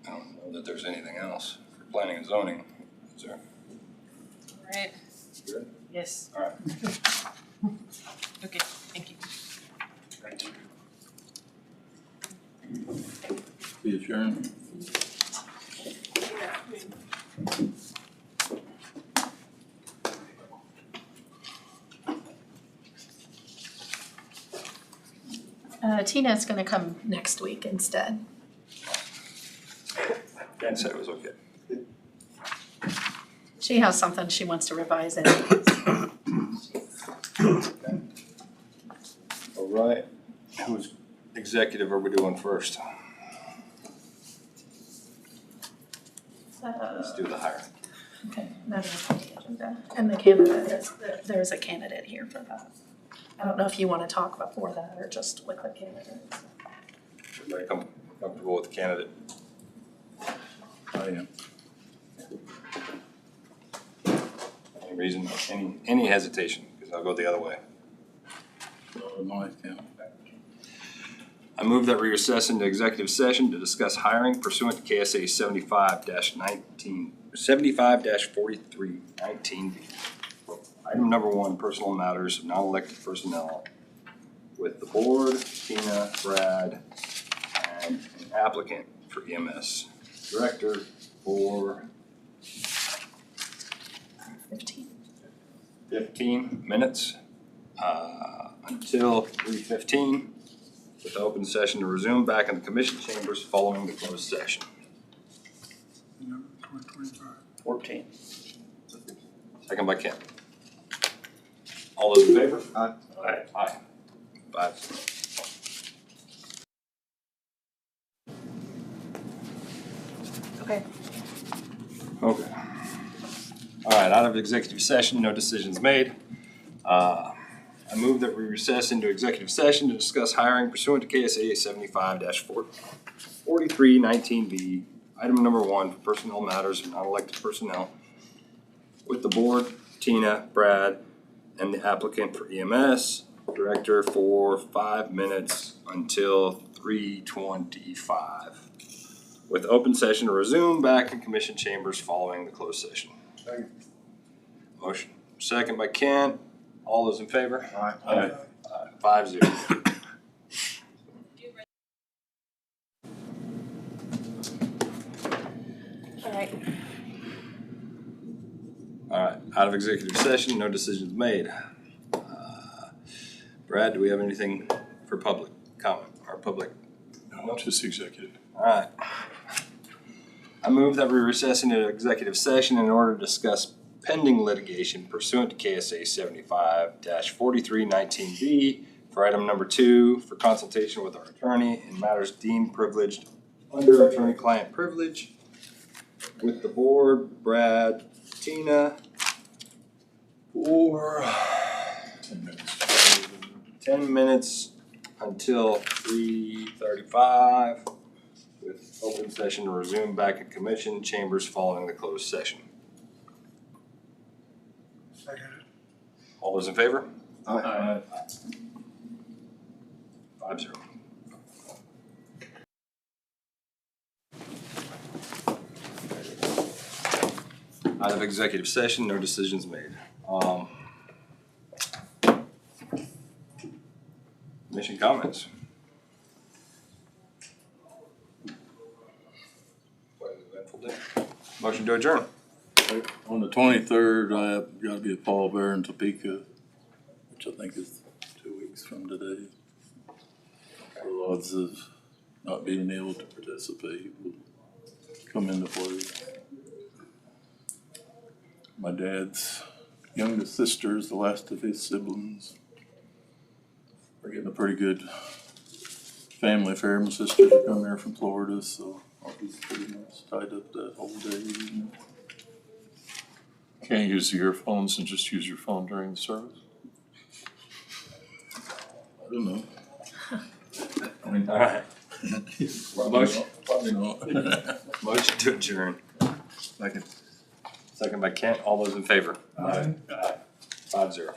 S1: I don't know that there's anything else for planning and zoning, is there?
S13: Right.
S1: Good?
S13: Yes.
S1: All right.
S13: Okay, thank you.
S3: Be adjourned.
S7: Tina's gonna come next week instead.
S1: Dan said it was okay.
S7: She has something she wants to revise in.
S1: All right. Who's executive are we doing first? Let's do the hiring.
S7: Okay, that is on the agenda. And the candidate, there's a candidate here for that. I don't know if you wanna talk before that or just with the candidate.
S1: Everybody comfortable with the candidate?
S3: I am.
S1: Any reason, any hesitation? Because I'll go the other way.
S3: My account.
S1: I move that we recess into executive session to discuss hiring pursuant to KSA 75-4319. Item number 1, personal matters of non-elected personnel with the board, Tina, Brad, and an applicant for EMS. Director for 15 minutes until 3:15. With the open session to resume back in the commission chambers following the closed session.
S8: Number 25.
S10: 14.
S1: Second by Ken. All those in favor?
S10: Aye.
S1: Aye. 5.
S6: Okay.
S1: Okay. All right, out of executive session, no decisions made. I move that we recess into executive session to discuss hiring pursuant to KSA 75-4319B. Item number 1 for personnel matters of non-elected personnel with the board, Tina, Brad, and the applicant for EMS. Director for 5 minutes until 3:25. With open session to resume back in commission chambers following the closed session. Motion second by Ken. All those in favor?
S3: Aye.
S1: 5-0.
S6: All right.
S1: All right, out of executive session, no decisions made. Brad, do we have anything for public comment or public?
S5: No, just executive.
S1: All right. I move that we recess into executive session in order to discuss pending litigation pursuant to KSA 75-4319B for item number 2 for consultation with our attorney in matters deemed privileged under attorney-client privilege with the board, Brad, Tina, for 10 minutes until 3:35 with open session to resume back in commission chambers following the closed session.
S8: Second.
S1: All those in favor?
S3: Aye.
S1: 5-0. Out of executive session, no decisions made. Commission comments? Quite an eventful day. Motion to adjourn.
S3: On the 23rd, I have got to be at Paul Bear in Topeka, which I think is 2 weeks from today. The odds of not being able to participate will come into play. My dad's youngest sister is the last of his siblings. We're getting a pretty good family affair. My sister to come here from Florida, so I'll be pretty much tied up that whole day.
S5: Can't use the earphones and just use your phone during the service?
S3: I don't know.
S1: All right. Motion.
S3: Probably not.
S1: Motion to adjourn. Second. Second by Kent. All those in favor?
S3: Aye.
S1: 5-0.